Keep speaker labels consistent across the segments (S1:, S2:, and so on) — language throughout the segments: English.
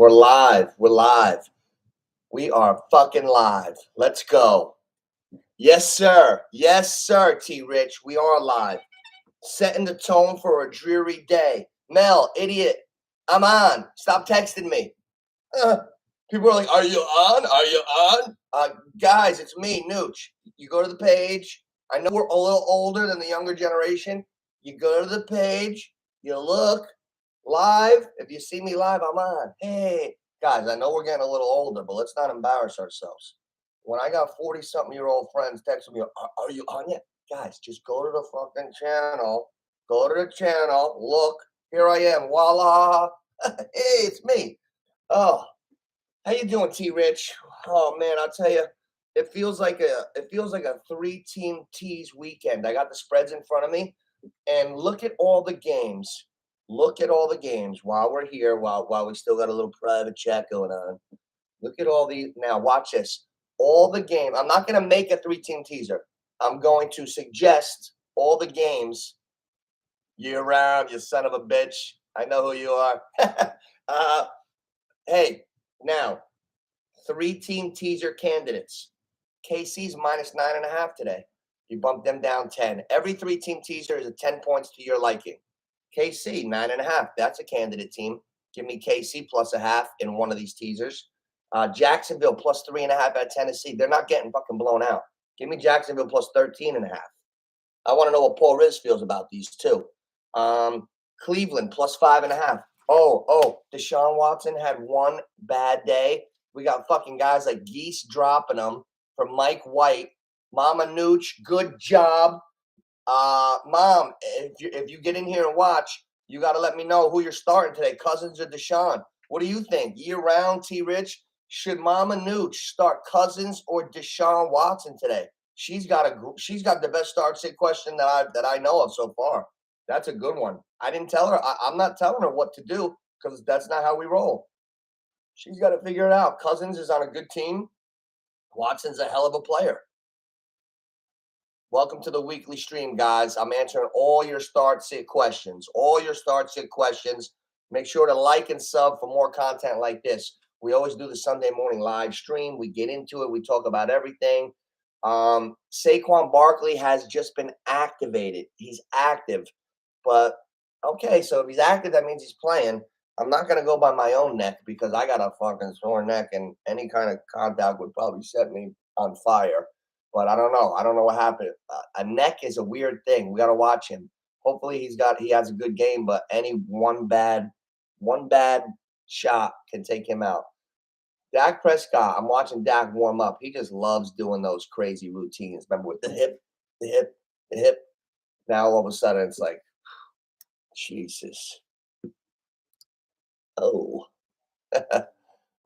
S1: We're live. We're live. We are fucking live. Let's go. Yes, sir. Yes, sir, T-Rich. We are live. Setting the tone for a dreary day. Mel, idiot. I'm on. Stop texting me. People are like, are you on? Are you on? Guys, it's me, NOOCH. You go to the page. I know we're a little older than the younger generation. You go to the page. You look. Live, if you see me live, I'm on. Hey, guys, I know we're getting a little older, but let's not embarrass ourselves. When I got 40-something-year-old friends texting me, are you on yet? Guys, just go to the fucking channel. Go to the channel. Look, here I am. Voila. Hey, it's me. Oh, how you doing, T-Rich? Oh, man, I'll tell you, it feels like a 3-team tease weekend. I got the spreads in front of me, and look at all the games. Look at all the games while we're here, while we still got a little private chat going on. Look at all these. Now, watch this. All the games. I'm not going to make a 3-team teaser. I'm going to suggest all the games year-round, you son of a bitch. I know who you are. Hey, now, 3-team teaser candidates. KC's minus 9.5 today. You bump them down 10. Every 3-team teaser is a 10 points to your liking. KC, 9.5. That's a candidate team. Give me KC plus a half in one of these teasers. Jacksonville plus 3.5 at Tennessee. They're not getting fucking blown out. Give me Jacksonville plus 13.5. I want to know what Paul Riz feels about these too. Cleveland plus 5.5. Oh, Deshaun Watson had one bad day. We got fucking guys like Geese dropping them for Mike White. Mama Nooch, good job. Mom, if you get in here and watch, you got to let me know who you're starting today, Cousins or Deshaun. What do you think? Year-round, T-Rich, should Mama Nooch start Cousins or Deshaun Watson today? She's got the best start-sit question that I know of so far. That's a good one. I didn't tell her. I'm not telling her what to do because that's not how we roll. She's got to figure it out. Cousins is on a good team. Watson's a hell of a player. Welcome to the weekly stream, guys. I'm answering all your start-sit questions. All your start-sit questions. Make sure to like and sub for more content like this. We always do the Sunday morning live stream. We get into it. We talk about everything. Saquon Barkley has just been activated. He's active. But, okay, so if he's active, that means he's playing. I'm not going to go by my own neck because I got a fucking sore neck, and any kind of contact would probably set me on fire. But I don't know. I don't know what happened. A neck is a weird thing. We got to watch him. Hopefully he has a good game, but any one bad shot can take him out. Dak Prescott, I'm watching Dak warm up. He just loves doing those crazy routines. Remember with the hip, the hip, the hip. Now all of a sudden it's like, Jesus. Oh.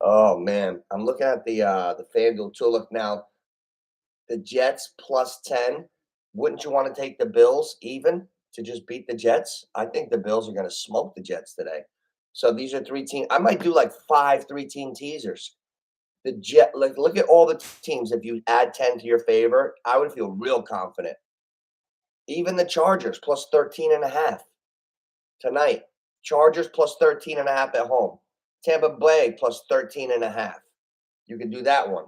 S1: Oh man. I'm looking at the FanDuel tool. Look now. The Jets plus 10. Wouldn't you want to take the Bills even to just beat the Jets? I think the Bills are going to smoke the Jets today. So these are 3 teams. I might do like 5 3-team teasers. Look at all the teams. If you add 10 to your favor, I would feel real confident. Even the Chargers plus 13.5 tonight. Chargers plus 13.5 at home. Tampa Bay plus 13.5. You can do that one.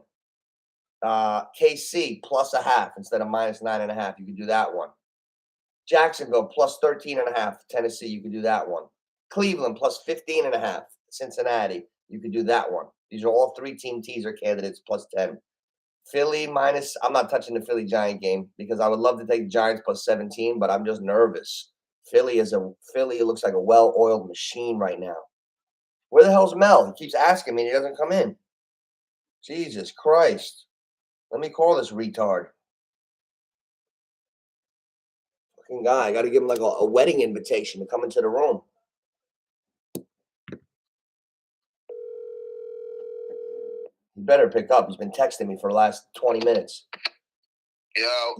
S1: KC plus a half instead of minus 9.5. You can do that one. Jacksonville plus 13.5. Tennessee. You can do that one. Cleveland plus 15.5. Cincinnati. You can do that one. These are all 3-team teaser candidates plus 10. Philly minus. I'm not touching the Philly Giant game because I would love to take Giants plus 17, but I'm just nervous. Philly looks like a well-oiled machine right now. Where the hell's Mel? He keeps asking me and he doesn't come in. Jesus Christ. Let me call this retard. Fucking guy. I got to give him like a wedding invitation to come into the room. He better pick up. He's been texting me for the last 20 minutes.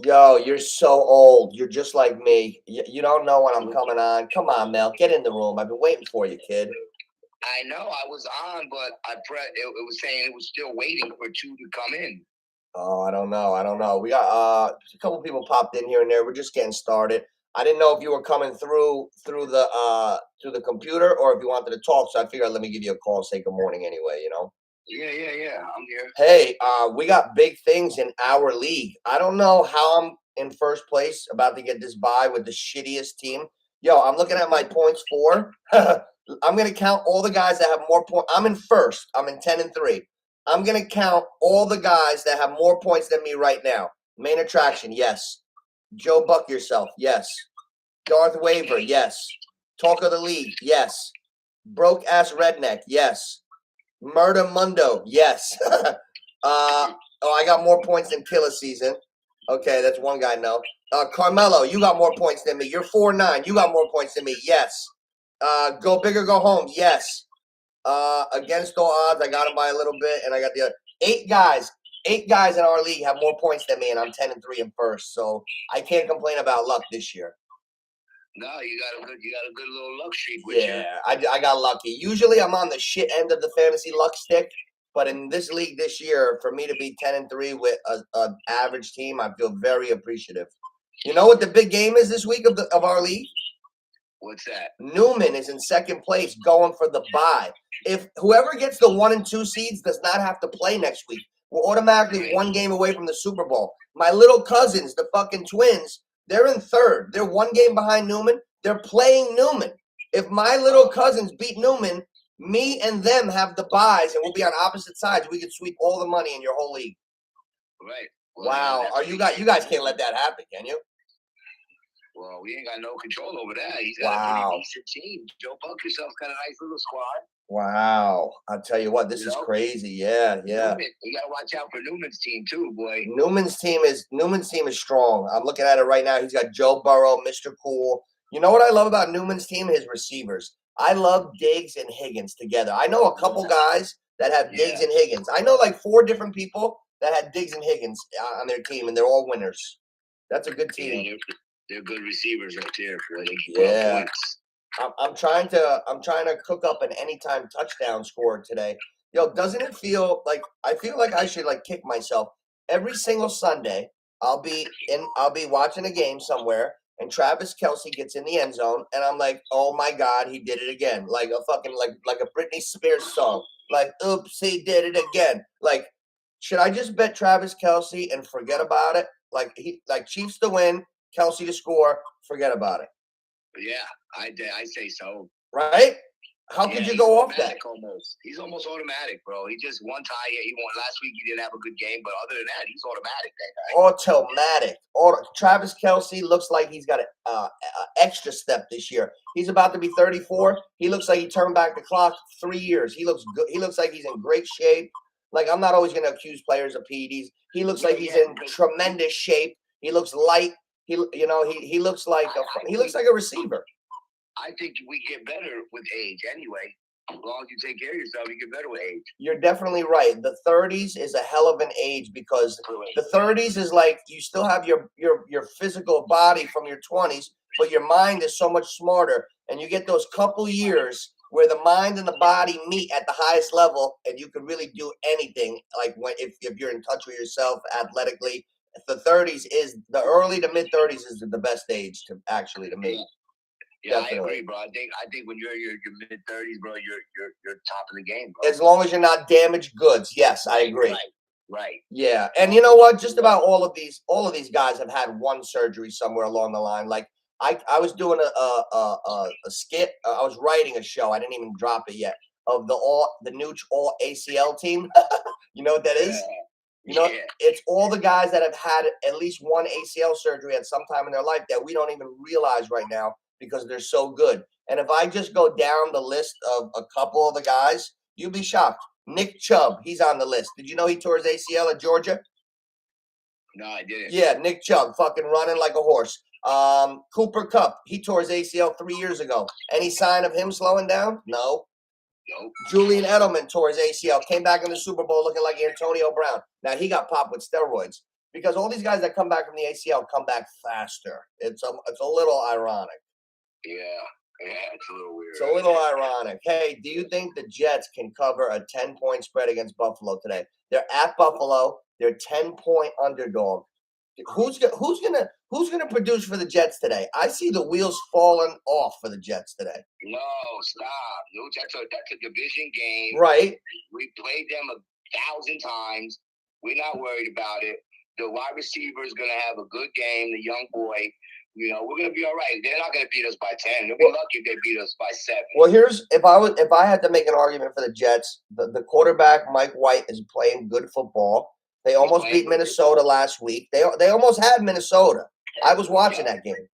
S1: Yo, you're so old. You're just like me. You don't know when I'm coming on. Come on, Mel. Get in the room. I've been waiting for you, kid.
S2: I know. I was on, but it was saying it was still waiting for 2 to come in.
S1: Oh, I don't know. We got a couple people popped in here and there. We're just getting started. I didn't know if you were coming through the computer or if you wanted to talk. So I figured let me give you a call, say good morning anyway. You know.
S2: Yeah. I'm here.
S1: Hey, we got big things in our league. I don't know how I'm in first place, about to get this bye with the shittiest team. Yo, I'm looking at my points for. I'm gonna count all the guys that have more points. I'm in first. I'm in 10-3. I'm gonna count all the guys that have more points than me right now. Main attraction, yes. Joe Buck yourself, yes. Darth Waver, yes. Talk of the league, yes. Broke ass redneck, yes. Murder Mundo, yes. I got more points than Killer Season. Okay, that's one guy. No. Carmelo, you got more points than me. You're 4-9. You got more points than me. Yes. Go big or go home. Yes. Against all odds, I got him by a little bit, and I got the other 8 guys. 8 guys in our league have more points than me, and I'm 10-3 in first. So I can't complain about luck this year.
S2: No, you got a good little luck streak with you.
S1: Yeah, I got lucky. Usually I'm on the shit end of the fantasy luck stick, but in this league this year, for me to be 10-3 with an average team, I feel very appreciative. You know what the big game is this week of our league?
S2: What's that?
S1: Newman is in second place, going for the bye. If whoever gets the 1 and 2 seeds does not have to play next week, we're automatically 1 game away from the Super Bowl. My little cousins, the fucking Twins, they're in third. They're 1 game behind Newman. They're playing Newman. If my little cousins beat Newman, me and them have the buys, and we'll be on opposite sides. We could sweep all the money in your whole league.
S2: Right.
S1: Well, wow. You guys can't let that happen, can you?
S2: Well, we ain't got no control over that. He's got a pretty decent team. Joe Buck yourself's got a nice little squad.
S1: Wow. I'll tell you what, this is crazy. Yeah.
S2: Newman, you got to watch out for Newman's team too, boy.
S1: Newman's team is strong. I'm looking at it right now. He's got Joe Burrow, Mr. Cool. You know what I love about Newman's team? His receivers. I love Diggs and Higgins together. I know a couple guys that have Diggs and Higgins. I know like 4 different people that had Diggs and Higgins on their team, and they're all winners. That's a good team.
S2: Yeah, they're good receivers right there.
S1: Yeah. I'm trying to cook up an anytime touchdown score today. Yo, doesn't it feel like I should like kick myself every single Sunday? I'll be watching a game somewhere, and Travis Kelce gets in the end zone, and I'm like, oh my God, he did it again, like a fucking like a Britney Spears song, like oops, he did it again. Like, should I just bet Travis Kelce and forget about it? Like Chiefs to win, Kelce to score, forget about it.
S2: Yeah, I say so.
S1: Right? How could you go off that?
S2: Almost. He's almost automatic, bro. He just one tie. He won last week. He didn't have a good game, but other than that, he's automatic. That
S1: guy. Automatic. Travis Kelce looks like he's got an extra step this year. He's about to be 34. He looks like he turned back the clock 3 years. He looks good. He looks like he's in great shape. Like, I'm not always going to accuse players of PEDs. He looks like he's in tremendous shape. He looks light. He looks like a receiver.
S2: I think we get better with age anyway. As long as you take care of yourself, you get better with age.
S1: You're definitely right. The 30s is a hell of an age because the 30s is like you still have your physical body from your 20s, but your mind is so much smarter. And you get those couple years where the mind and the body meet at the highest level, and you can really do anything. Like if you're in touch with yourself athletically, the 30s is the early to mid 30s is the best age to me.
S2: Yeah, definitely. I agree, bro. I think when you're in your mid 30s, bro, you're top of the game, bro.
S1: As long as you're not damaged goods. Yes, I agree.
S2: Right.
S1: Yeah. And you know what? Just about all of these guys have had one surgery somewhere along the line. Like I was doing a skit. I was writing a show. I didn't even drop it yet. Of the NOOCH all ACL team. You know what that is? You know, it's all the guys that have had at least one ACL surgery at some time in their life that we don't even realize right now because they're so good. And if I just go down the list of a couple of the guys, you'll be shocked. Nick Chubb, he's on the list. Did you know he tore his ACL at Georgia?
S2: No, I didn't.
S1: Yeah, Nick Chubb, fucking running like a horse. Cooper Kupp, he tore his ACL 3 years ago. Any sign of him slowing down? No.
S2: Nope.
S1: Julian Edelman tore his ACL, came back in the Super Bowl looking like Antonio Brown. Now, he got popped with steroids because all these guys that come back from the ACL come back faster. It's a little ironic.
S2: Yeah, it's a little weird.
S1: It's a little ironic. Hey, do you think the Jets can cover a 10-point spread against Buffalo today? They're at Buffalo. They're 10-point underdog. Who's gonna produce for the Jets today? I see the wheels falling off for the Jets today.
S2: No, stop. No, that's a division game.
S1: Right.
S2: We played them 1,000 times. We're not worried about it. The wide receiver is gonna have a good game. The young boy. You know, we're gonna be all right. They're not gonna beat us by 10. They'll be lucky if they beat us by 7.
S1: Well, here's if I had to make an argument for the Jets, the quarterback Mike White is playing good football. They almost beat Minnesota last week. They almost had Minnesota. I was watching that game.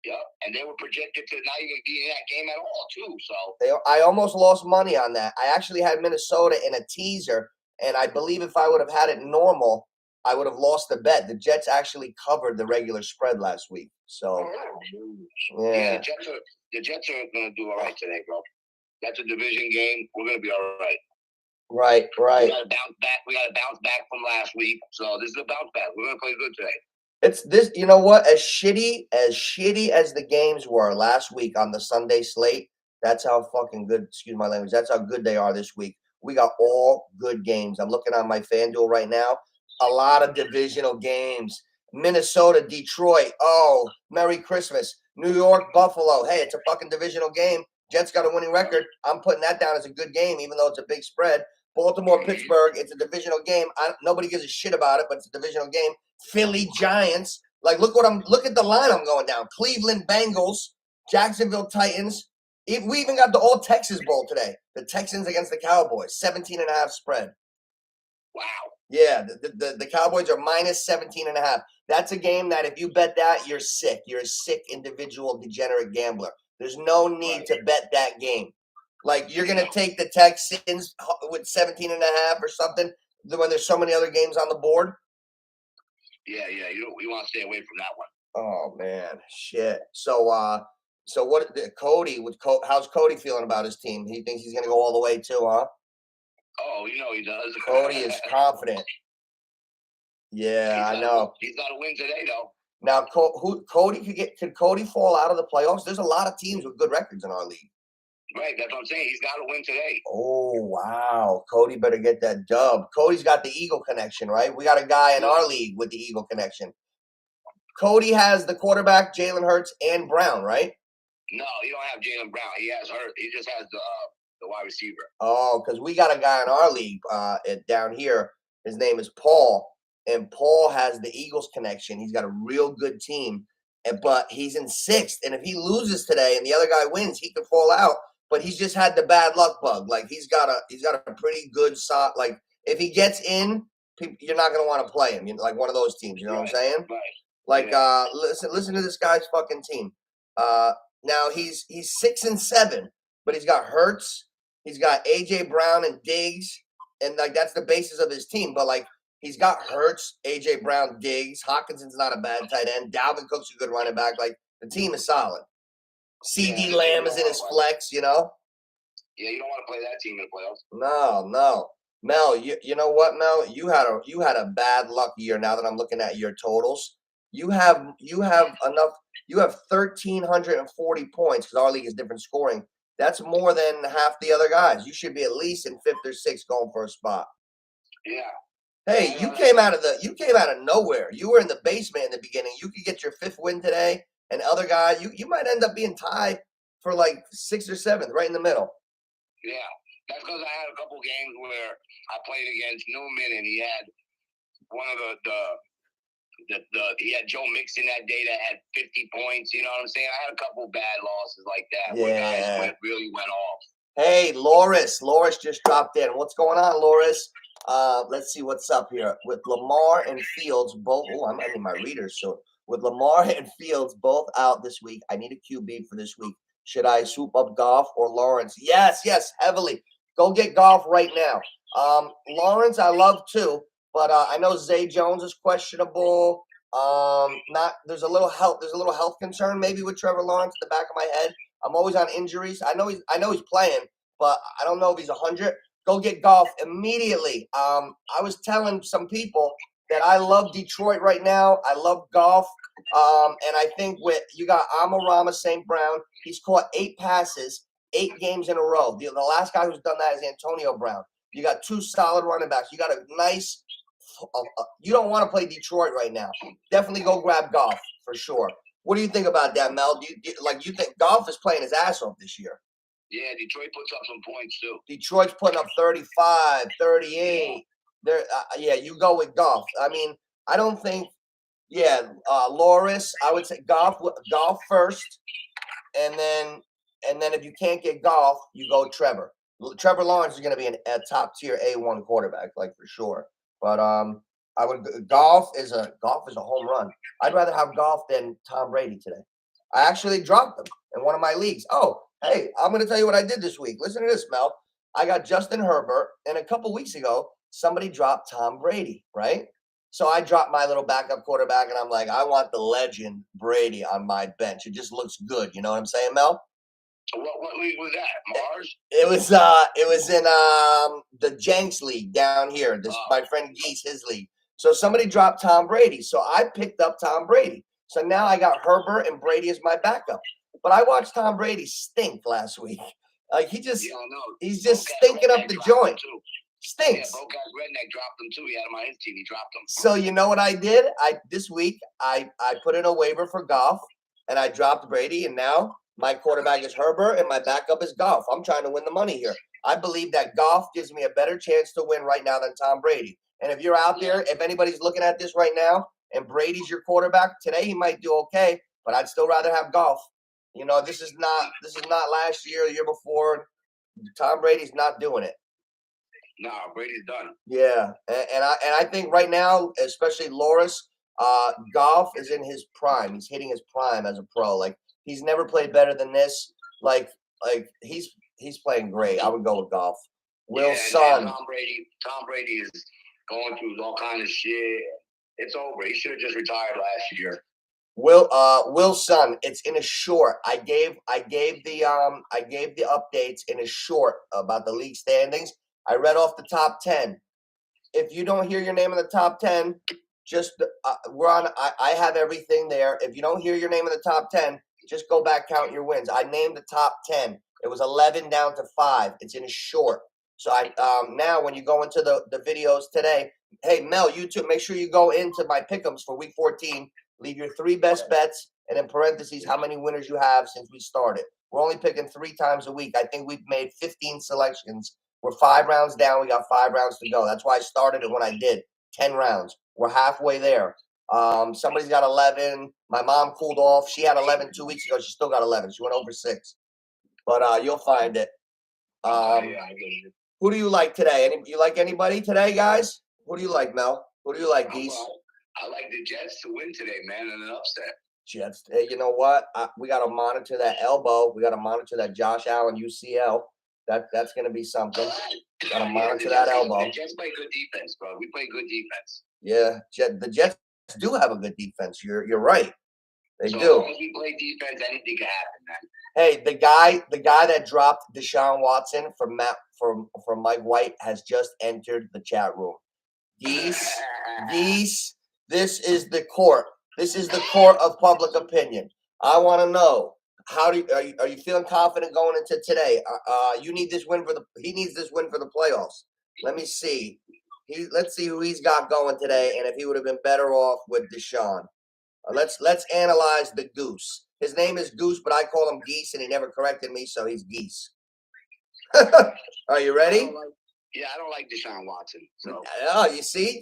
S2: Yep, and they were projected to not even be in that game at all, too. So
S1: I almost lost money on that. I actually had Minnesota in a teaser, and I believe if I would have had it normal, I would have lost the bet. The Jets actually covered the regular spread last week. So,
S2: yeah, the Jets are going to do all right today, bro. That's a division game. We're going to be all right.
S1: Right.
S2: We got to bounce back. We got to bounce back from last week. So this is a bounce back. We're going to play good today.
S1: It's this. You know what? As shitty as the games were last week on the Sunday slate, that's how fucking good. Excuse my language. That's how good they are this week. We got all good games. I'm looking on my FanDuel right now. A lot of divisional games. Minnesota, Detroit. Oh, Merry Christmas. New York, Buffalo. Hey, it's a fucking divisional game. Jets got a winning record. I'm putting that down as a good game, even though it's a big spread. Baltimore, Pittsburgh. It's a divisional game. Nobody gives a shit about it, but it's a divisional game. Philly, Giants. Like, look at the line I'm going down. Cleveland, Bengals. Jacksonville, Titans. We even got the All Texas Bowl today. The Texans against the Cowboys. 17.5 spread.
S2: Wow.
S1: Yeah, the Cowboys are minus 17.5. That's a game that if you bet that, you're sick. You're a sick individual degenerate gambler. There's no need to bet that game. Like, you're going to take the Texans with 17.5 or something when there's so many other games on the board?
S2: Yeah. You want to stay away from that one.
S1: Oh, man. Shit. So what, Cody, how's Cody feeling about his team? He thinks he's going to go all the way too, huh?
S2: Oh, you know he does.
S1: Cody is confident. Yeah, I know.
S2: He's got to win today, though.
S1: Now, could Cody fall out of the playoffs? There's a lot of teams with good records in our league.
S2: Right, that's what I'm saying. He's got to win today.
S1: Oh, wow. Cody better get that dub. Cody's got the Eagle connection, right? We got a guy in our league with the Eagle connection. Cody has the quarterback, Jalen Hurts, and Brown, right?
S2: No, he don't have Jalen Brown. He has Hurts. He just has the wide receiver.
S1: Oh, because we got a guy in our league down here. His name is Paul, and Paul has the Eagles connection. He's got a real good team, but he's in 6th. And if he loses today and the other guy wins, he could fall out. But he's just had the bad luck bug. Like he's got a pretty good shot. Like if he gets in, you're not gonna want to play him. Like one of those teams. You know what I'm saying?
S2: Right.
S1: Like listen to this guy's fucking team. Now he's 6-7, but he's got Hurts, he's got AJ Brown and Diggs, and like that's the basis of his team. But like he's got Hurts, AJ Brown, Diggs, Hawkinson's not a bad tight end, Dalvin Cook's a good running back. Like the team is solid. CD Lamb is in his flex, you know.
S2: Yeah, you don't want to play that team in the playoffs.
S1: No. Mel, you know what, Mel? You had a bad luck year. Now that I'm looking at your totals, you have enough. You have 1,340 points because our league is different scoring. That's more than half the other guys. You should be at least in 5th or 6th going for a spot.
S2: Yeah.
S1: Hey, you came out of nowhere. You were in the basement in the beginning. You could get your 5th win today, and other guy, you might end up being tied for like 6th or 7th, right in the middle.
S2: Yeah, that's because I had a couple games where I played against Newman, and he had one of he had Joe Mixon that day that had 50 points. You know what I'm saying? I had a couple bad losses like that where guys really went off.
S1: Hey, Loris just dropped in. What's going on, Loris? Let's see what's up here. With Lamar and Fields both. Oh, I'm ending my readers soon. With Lamar and Fields both out this week, I need a QB for this week. Should I swoop up Goff or Lawrence? Yes, heavily. Go get Goff right now. Lawrence, I love too, but I know Zay Jones is questionable. There's a little health concern maybe with Trevor Lawrence in the back of my head. I'm always on injuries. I know he's playing, but I don't know if he's 100. Go get Goff immediately. I was telling some people that I love Detroit right now. I love Goff. And I think you got Amon-Ra St. Brown. He's caught 8 passes, 8 games in a row. The last guy who's done that is Antonio Brown. You got 2 solid running backs. You got a nice You don't want to play Detroit right now. Definitely go grab Goff for sure. What do you think about that, Mel? Do you think Goff is playing his ass off this year?
S2: Yeah, Detroit puts up some points too.
S1: Detroit's putting up 35, 38. Yeah, you go with Goff. I mean, I don't think. Yeah, Loris. I would say Goff first, and then if you can't get Goff, you go Trevor. Trevor Lawrence is going to be a top tier A1 quarterback, like for sure. But I would Goff is a home run. I'd rather have Goff than Tom Brady today. I actually dropped him in one of my leagues. Oh, hey, I'm going to tell you what I did this week. Listen to this, Mel. I got Justin Herbert, and a couple weeks ago, somebody dropped Tom Brady, right? So I dropped my little backup quarterback, and I'm like, I want the legend Brady on my bench. It just looks good. You know what I'm saying, Mel?
S2: What league was that? Mars?
S1: It was in the Jenks league down here. My friend Geese, his league. So somebody dropped Tom Brady. So I picked up Tom Brady. So now I got Herbert and Brady as my backup. But I watched Tom Brady stink last week. Like he's just stinking up the joint. Stinks.
S2: Yeah, Boca's Redneck dropped him too. He had him on his team. He dropped him.
S1: So you know what I did? This week I put in a waiver for Goff, and I dropped Brady, and now my quarterback is Herbert, and my backup is Goff. I'm trying to win the money here. I believe that Goff gives me a better chance to win right now than Tom Brady. And if you're out there, if anybody's looking at this right now, and Brady's your quarterback today, he might do okay, but I'd still rather have Goff. You know, this is not last year, the year before. Tom Brady's not doing it.
S2: No, Brady's done.
S1: Yeah, and I think right now, especially Loris, Goff is in his prime. He's hitting his prime as a pro. Like he's never played better than this. Like he's playing great. I would go with Goff. Son.
S2: Tom Brady is going through all kind of shit. It's over. He should have just retired last year.
S1: Son, it's in a short. I gave the updates in a short about the league standings. I read off the top 10. If you don't hear your name in the top 10, just we're on. I have everything there. If you don't hear your name in the top 10, just go back, count your wins. I named the top 10. It was 11 down to 5. It's in a short. So now when you go into the videos today, hey Mel, you too, make sure you go into my pick'ems for week 14. Leave your 3 best bets, and in parentheses, how many winners you have since we started. We're only picking 3 times a week. I think we've made 15 selections. We're 5 rounds down. We got 5 rounds to go. That's why I started it when I did. 10 rounds. We're halfway there. Somebody's got 11. My mom cooled off. She had 11 2 weeks ago. She still got 11. She went over 6. But you'll find it. Who do you like today? You like anybody today, guys? Who do you like, Mel? Who do you like, Geese?
S2: I like the Jets to win today, man, in an upset.
S1: Jets. You know what? We got to monitor that elbow. We got to monitor that Josh Allen UCL. That's going to be something. Got to monitor that elbow.
S2: The Jets play good defense, bro. We play good defense.
S1: Yeah, the Jets do have a good defense. You're right. They do.
S2: As long as we play defense, anything can happen, man.
S1: Hey, the guy that dropped Deshaun Watson from Mike White has just entered the chat room. Geese. This is the court. This is the court of public opinion. I want to know, are you feeling confident going into today? You need this win he needs this win for the playoffs. Let me see. Let's see who he's got going today, and if he would have been better off with Deshaun. Let's analyze the Goose. His name is Goose, but I call him Geese, and he never corrected me, so he's Geese. Are you ready?
S2: I don't like Deshaun Watson. So.
S1: Oh, you see,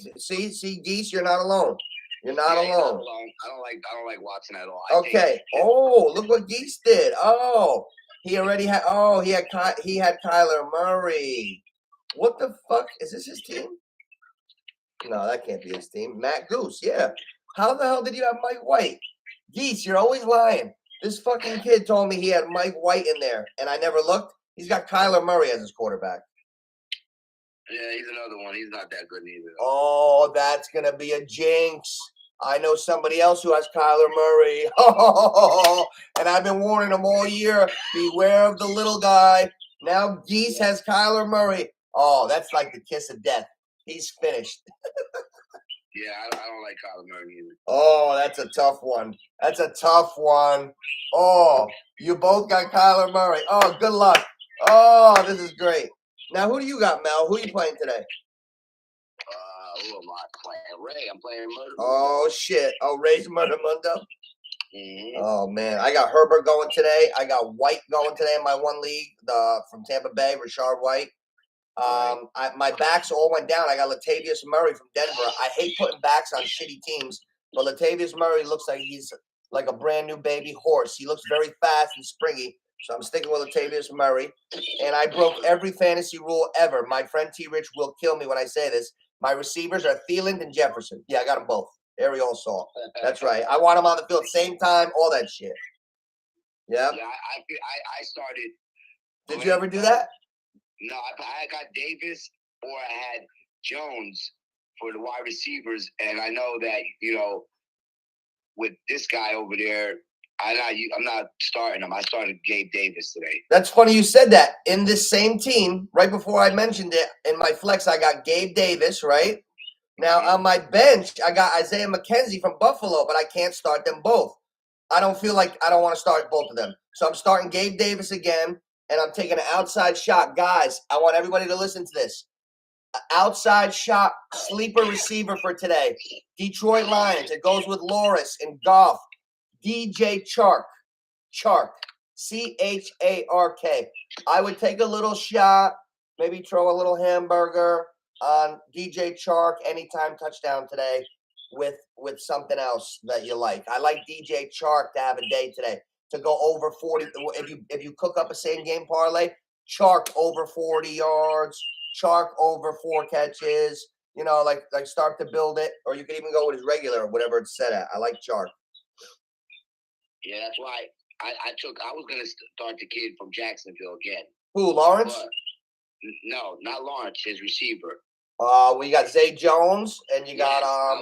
S1: Geese, you're not alone. You're not alone.
S2: I don't like Watson at all.
S1: Okay. Oh, look what Geese did. Oh, he already had. Oh, he had Kyler Murray. What the fuck is this? His team? No, that can't be his team. Matt Goose. Yeah. How the hell did you have Mike White? Geese, you're always lying. This fucking kid told me he had Mike White in there, and I never looked. He's got Kyler Murray as his quarterback.
S2: Yeah, he's another one. He's not that good either.
S1: Oh, that's going to be a jinx. I know somebody else who has Kyler Murray. Oh, and I've been warning him all year. Beware of the little guy. Now Geese has Kyler Murray. Oh, that's like the kiss of death. He's finished.
S2: Yeah, I don't like Kyler Murray either.
S1: Oh, that's a tough one. That's a tough one. Oh, you both got Kyler Murray. Oh, good luck. Oh, this is great. Now, who do you got, Mel? Who are you playing today?
S2: Who am I playing? Ray. I'm playing Murder.
S1: Oh shit! Oh, Ray's Murder Mundo.
S2: Mm-hmm.
S1: Oh man, I got Herbert going today. I got White going today in my one league. From Tampa Bay, Rashard White. My backs all went down. I got Latavius Murray from Denver. I hate putting backs on shitty teams, but Latavius Murray looks like he's like a brand new baby horse. He looks very fast and springy. So I'm sticking with Latavius Murray. And I broke every fantasy rule ever. My friend T. Rich will kill me when I say this. My receivers are Thielen and Jefferson. Yeah, I got them both. Ariel Saul. That's right. I want them on the field same time, all that shit. Yep.
S2: Yeah, I started.
S1: Did you ever do that?
S2: No, I got Davis or I had Jones for the wide receivers. And I know that, you know, with this guy over there, I'm not starting him. I started Gabe Davis today.
S1: That's funny you said that. In this same team, right before I mentioned it, in my flex, I got Gabe Davis, right? Now, on my bench, I got Isaiah McKenzie from Buffalo, but I can't start them both. I don't feel like I don't want to start both of them. So I'm starting Gabe Davis again, and I'm taking an outside shot. Guys, I want everybody to listen to this. Outside shot sleeper receiver for today. Detroit Lions. It goes with Loris and Goff. DJ Chark. Chark. C-H-A-R-K. I would take a little shot, maybe throw a little hamburger on DJ Chark anytime touchdown today with something else that you like. I like DJ Chark to have a day today to go over 40. If you cook up a same game parlay, Chark over 40 yards, Chark over 4 catches. You know, like start to build it, or you can even go with his regular or whatever it's set at. I like Chark.
S2: Yeah, that's why I was gonna start the kid from Jacksonville again.
S1: Who, Lawrence?
S2: But, no, not Lawrence. His receiver.
S1: We got Zay Jones, and you got
S2: I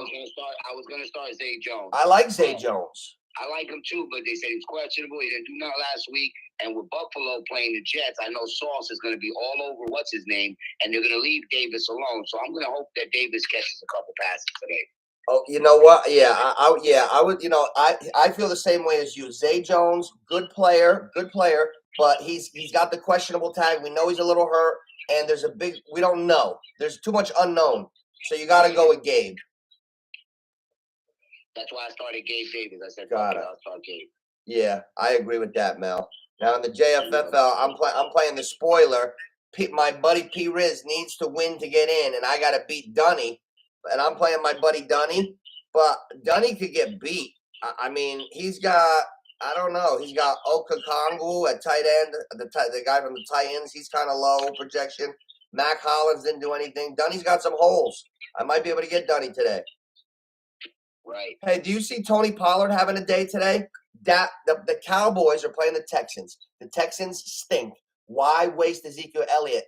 S2: was gonna start Zay Jones.
S1: I like Zay Jones.
S2: I like him too, but they said he's questionable. He didn't do nothing last week. And with Buffalo playing the Jets, I know Sauce is going to be all over what's his name, and they're going to leave Davis alone. So I'm going to hope that Davis catches a couple passes today.
S1: Oh, you know what? Yeah, I would. You know, I feel the same way as you. Zay Jones, good player, but he's got the questionable tag. We know he's a little hurt, and there's a big. We don't know. There's too much unknown. So you got to go with Gabe.
S2: That's why I started Gabe Davis. I said,
S1: Got it.
S2: I'll start Gabe.
S1: Yeah, I agree with that, Mel. Now in the JFFL, I'm playing the spoiler. My buddy P. Riz needs to win to get in, and I got to beat Dunny. And I'm playing my buddy Dunny, but Dunny could get beat. I mean, he's got, I don't know, he's got Okakongu at tight end, the guy from the Titans. He's kind of low projection. Mac Hollins didn't do anything. Dunny's got some holes. I might be able to get Dunny today.
S2: Right.
S1: Hey, do you see Tony Pollard having a day today? The Cowboys are playing the Texans. The Texans stink. Why waste Ezekiel Elliott?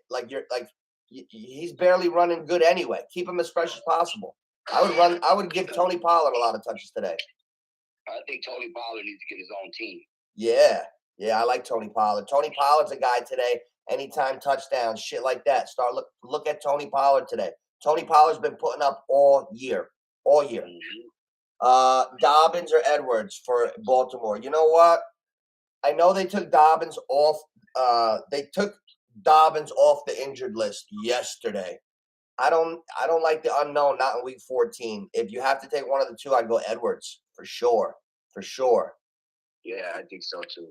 S1: He's barely running good anyway. Keep him as fresh as possible. I would give Tony Pollard a lot of touches today.
S2: I think Tony Pollard needs to get his own team.
S1: Yeah, I like Tony Pollard. Tony Pollard's a guy today. Anytime touchdown, shit like that. Look at Tony Pollard today. Tony Pollard's been putting up all year.
S2: Mm-hmm.
S1: Dobbins or Edwards for Baltimore. You know what? I know they took Dobbins off. They took Dobbins off the injured list yesterday. I don't like the unknown. Not in week 14. If you have to take one of the two, I'd go Edwards for sure.
S2: Yeah, I think so too.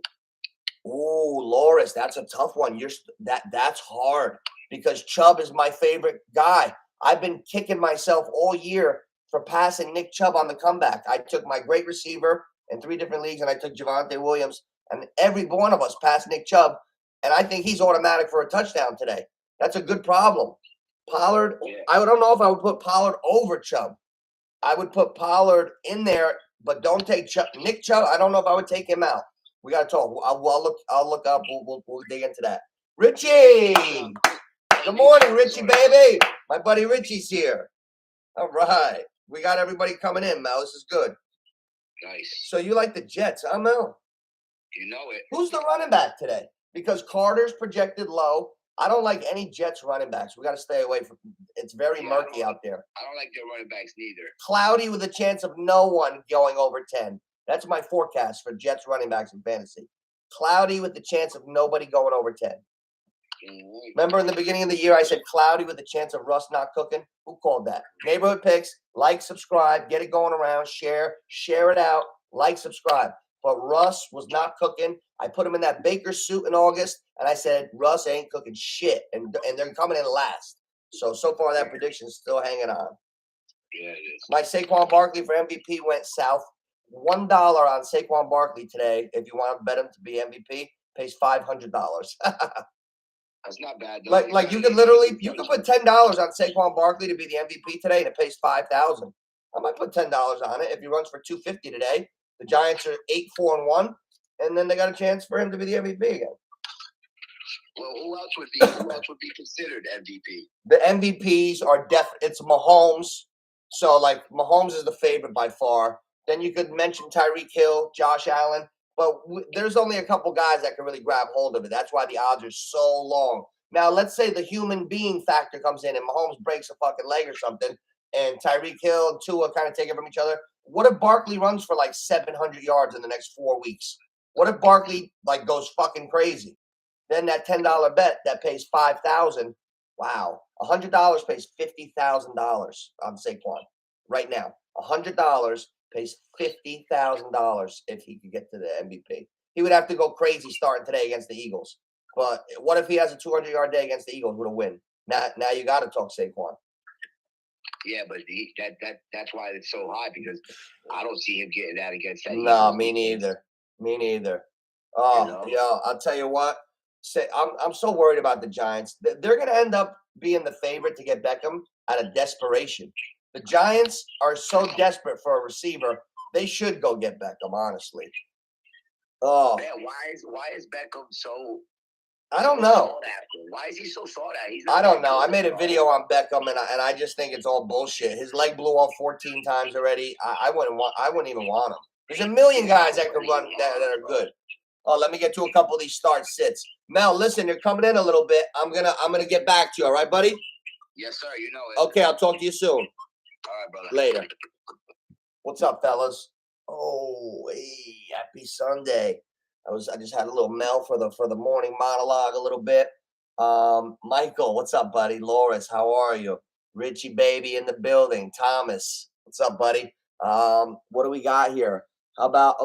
S1: Ooh, Loris, that's a tough one. That's hard because Chubb is my favorite guy. I've been kicking myself all year for passing Nick Chubb on the comeback. I took my great receiver in 3 different leagues, and I took Javonte Williams, and every one of us passed Nick Chubb, and I think he's automatic for a touchdown today. That's a good problem. Pollard, I don't know if I would put Pollard over Chubb. I would put Pollard in there, but don't take Chubb. Nick Chubb, I don't know if I would take him out. We got to talk. I'll look up. We'll dig into that. Richie! Good morning, Richie, baby. My buddy Richie's here. All right. We got everybody coming in, Mel. This is good.
S2: Nice.
S1: So you like the Jets, huh, Mel?
S2: You know it.
S1: Who's the running back today? Because Carter's projected low. I don't like any Jets running backs. We got to stay away from it's very murky out there.
S2: I don't like their running backs neither.
S1: Cloudy with a chance of no one going over 10. That's my forecast for Jets running backs in fantasy. Cloudy with the chance of nobody going over 10. Remember in the beginning of the year, I said cloudy with a chance of Russ not cooking? Who called that? Neighborhood Picks, like, subscribe, get it going around, share it out, like, subscribe. But Russ was not cooking. I put him in that baker suit in August, and I said, Russ ain't cooking shit. And they're coming in last. So far, that prediction is still hanging on.
S2: Yeah, it is.
S1: My Saquon Barkley for MVP went south. $1 on Saquon Barkley today, if you want to bet him to be MVP, pays $500.
S2: That's not bad.
S1: Like you could literally put $10 on Saquon Barkley to be the MVP today, and it pays $5,000. I might put $10 on it if he runs for $250 today. The Giants are 8-4-1, and then they got a chance for him to be the MVP again.
S2: Well, who else would be considered MVP?
S1: The MVPs are it's Mahomes. So like Mahomes is the favorite by far. Then you could mention Tyreek Hill, Josh Allen. But there's only a couple guys that can really grab hold of it. That's why the odds are so long. Now, let's say the human being factor comes in and Mahomes breaks a fucking leg or something, and Tyreek Hill and Tua kind of take it from each other. What if Barkley runs for like 700 yards in the next 4 weeks? What if Barkley like goes fucking crazy? Then that $10 bet that pays $5,000. Wow, $100 pays $50,000 on Saquon right now. $100 pays $50,000 if he could get to the MVP. He would have to go crazy starting today against the Eagles. But what if he has a 200-yard day against the Eagles with a win? Now you got to talk Saquon.
S2: Yeah, but that's why it's so high, because I don't see him getting that against that.
S1: No, me neither. Me neither. Oh, yeah, I'll tell you what. I'm so worried about the Giants. They're going to end up being the favorite to get Beckham out of desperation. The Giants are so desperate for a receiver, they should go get Beckham, honestly. Oh.
S2: Man, why is Beckham so...
S1: I don't know.
S2: Why is he so sought after?
S1: I don't know. I made a video on Beckham, and I just think it's all bullshit. His leg blew off 14 times already. I wouldn't even want him. There's a million guys that could run that are good. Oh, let me get to a couple of these start sits. Mel, listen, you're coming in a little bit. I'm gonna get back to you. All right, buddy?
S2: Yes, sir. You know it.
S1: Okay, I'll talk to you soon.
S2: All right, brother.
S1: Later. What's up, fellas? Oh, hey, happy Sunday. I just had a little Mel for the morning monologue a little bit. Michael, what's up, buddy? Loris, how are you? Richie baby in the building. Thomas, what's up, buddy? What do we got here? How about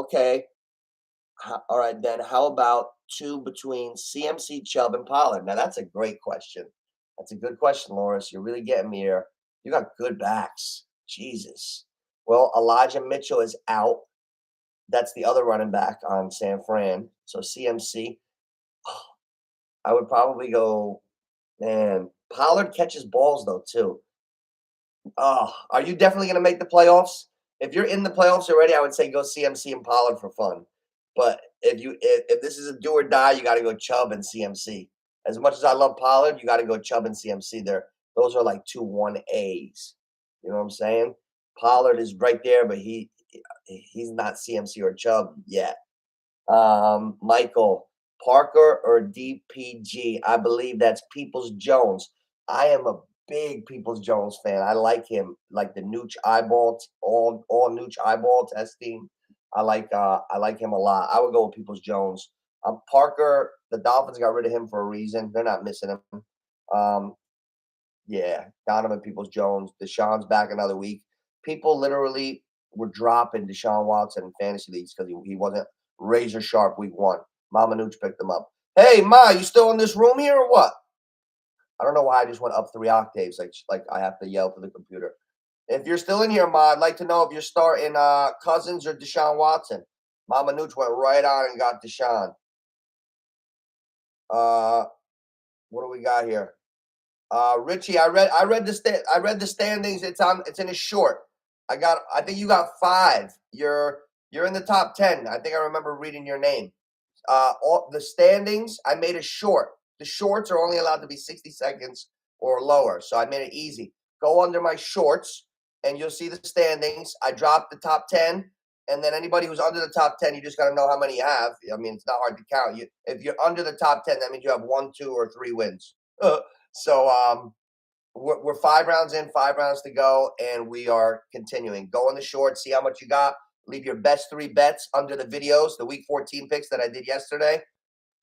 S1: all right, then how about 2 between CMC, Chubb, and Pollard? Now that's a great question. That's a good question, Loris. You're really getting me here. You got good backs. Jesus. Well, Elijah Mitchell is out. That's the other running back on San Fran. So CMC, I would probably go, man, Pollard catches balls though too. Are you definitely going to make the playoffs? If you're in the playoffs already, I would say go CMC and Pollard for fun. But if this is a do or die, you got to go Chubb and CMC. As much as I love Pollard, you got to go Chubb and CMC there. Those are like 2 1As. You know what I'm saying? Pollard is right there, but he's not CMC or Chubb yet. Michael, Parker or DPG? I believe that's Peoples-Jones. I am a big Peoples-Jones fan. I like him, like the NOOCH eyeball, all NOOCH eyeball testing. I like him a lot. I would go with Peoples-Jones. Parker, the Dolphins got rid of him for a reason. They're not missing him. Yeah, Donovan Peoples-Jones. Deshaun's back another week. People literally were dropping Deshaun Watson in fantasy leagues because he wasn't razor sharp week 1. Mama Nooch picked him up. Hey, Ma, you still in this room here or what? I don't know why I just went up 3 octaves. Like I have to yell to the computer. If you're still in here, Ma, I'd like to know if you're starting Cousins or Deshaun Watson. Mama Nooch went right on and got Deshaun. What do we got here? Richie, I read the standings. It's in a short. I think you got 5. You're in the top 10. I think I remember reading your name. All the standings, I made a short. The shorts are only allowed to be 60 seconds or lower, so I made it easy. Go under my shorts, and you'll see the standings. I dropped the top 10, and then anybody who's under the top 10, you just got to know how many you have. I mean, it's not hard to count. If you're under the top 10, that means you have 1, 2, or 3 wins. So we're 5 rounds in, 5 rounds to go, and we are continuing. Go in the short, see how much you got. Leave your best 3 bets under the videos, the Week 14 picks that I did yesterday.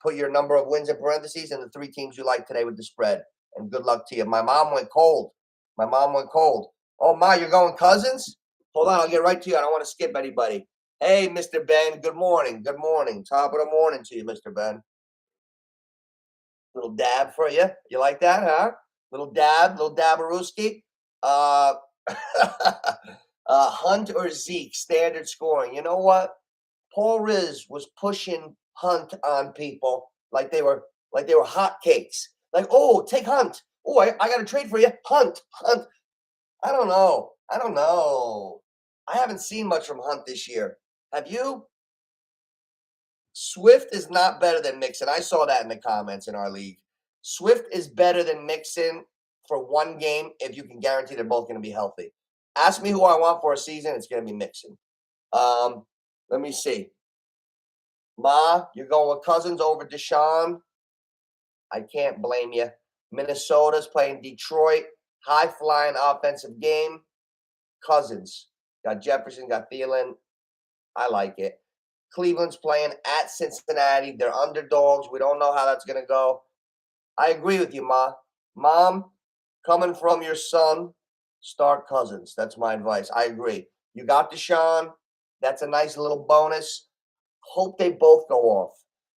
S1: put your number of wins in parentheses and the 3 teams you like today with the spread. And good luck to you. My mom went cold. Oh, Ma, you're going Cousins? Hold on, I'll get right to you. I don't want to skip anybody. Hey, Mr. Ben, good morning. Good morning. Top of the morning to you, Mr. Ben. Little dab for you. You like that, huh? Little dabarooski. Hunt or Zeke, standard scoring. You know what? Paul Riz was pushing Hunt on people like they were hotcakes. Like, oh, take Hunt. Oh, I got to trade for you. Hunt. I don't know. I haven't seen much from Hunt this year. Have you? Swift is not better than Mixon. I saw that in the comments in our league. Swift is better than Mixon for one game if you can guarantee they're both going to be healthy. Ask me who I want for a season. It's going to be Mixon. Let me see. Ma, you're going with Cousins over Deshaun. I can't blame you. Minnesota's playing Detroit. High-flying offensive game. Cousins. Got Jefferson, got Thielen. I like it. Cleveland's playing at Cincinnati. They're underdogs. We don't know how that's going to go. I agree with you, Ma. Mom, coming from your son, start Cousins. That's my advice. I agree. You got Deshaun. That's a nice little bonus. Hope they both go off.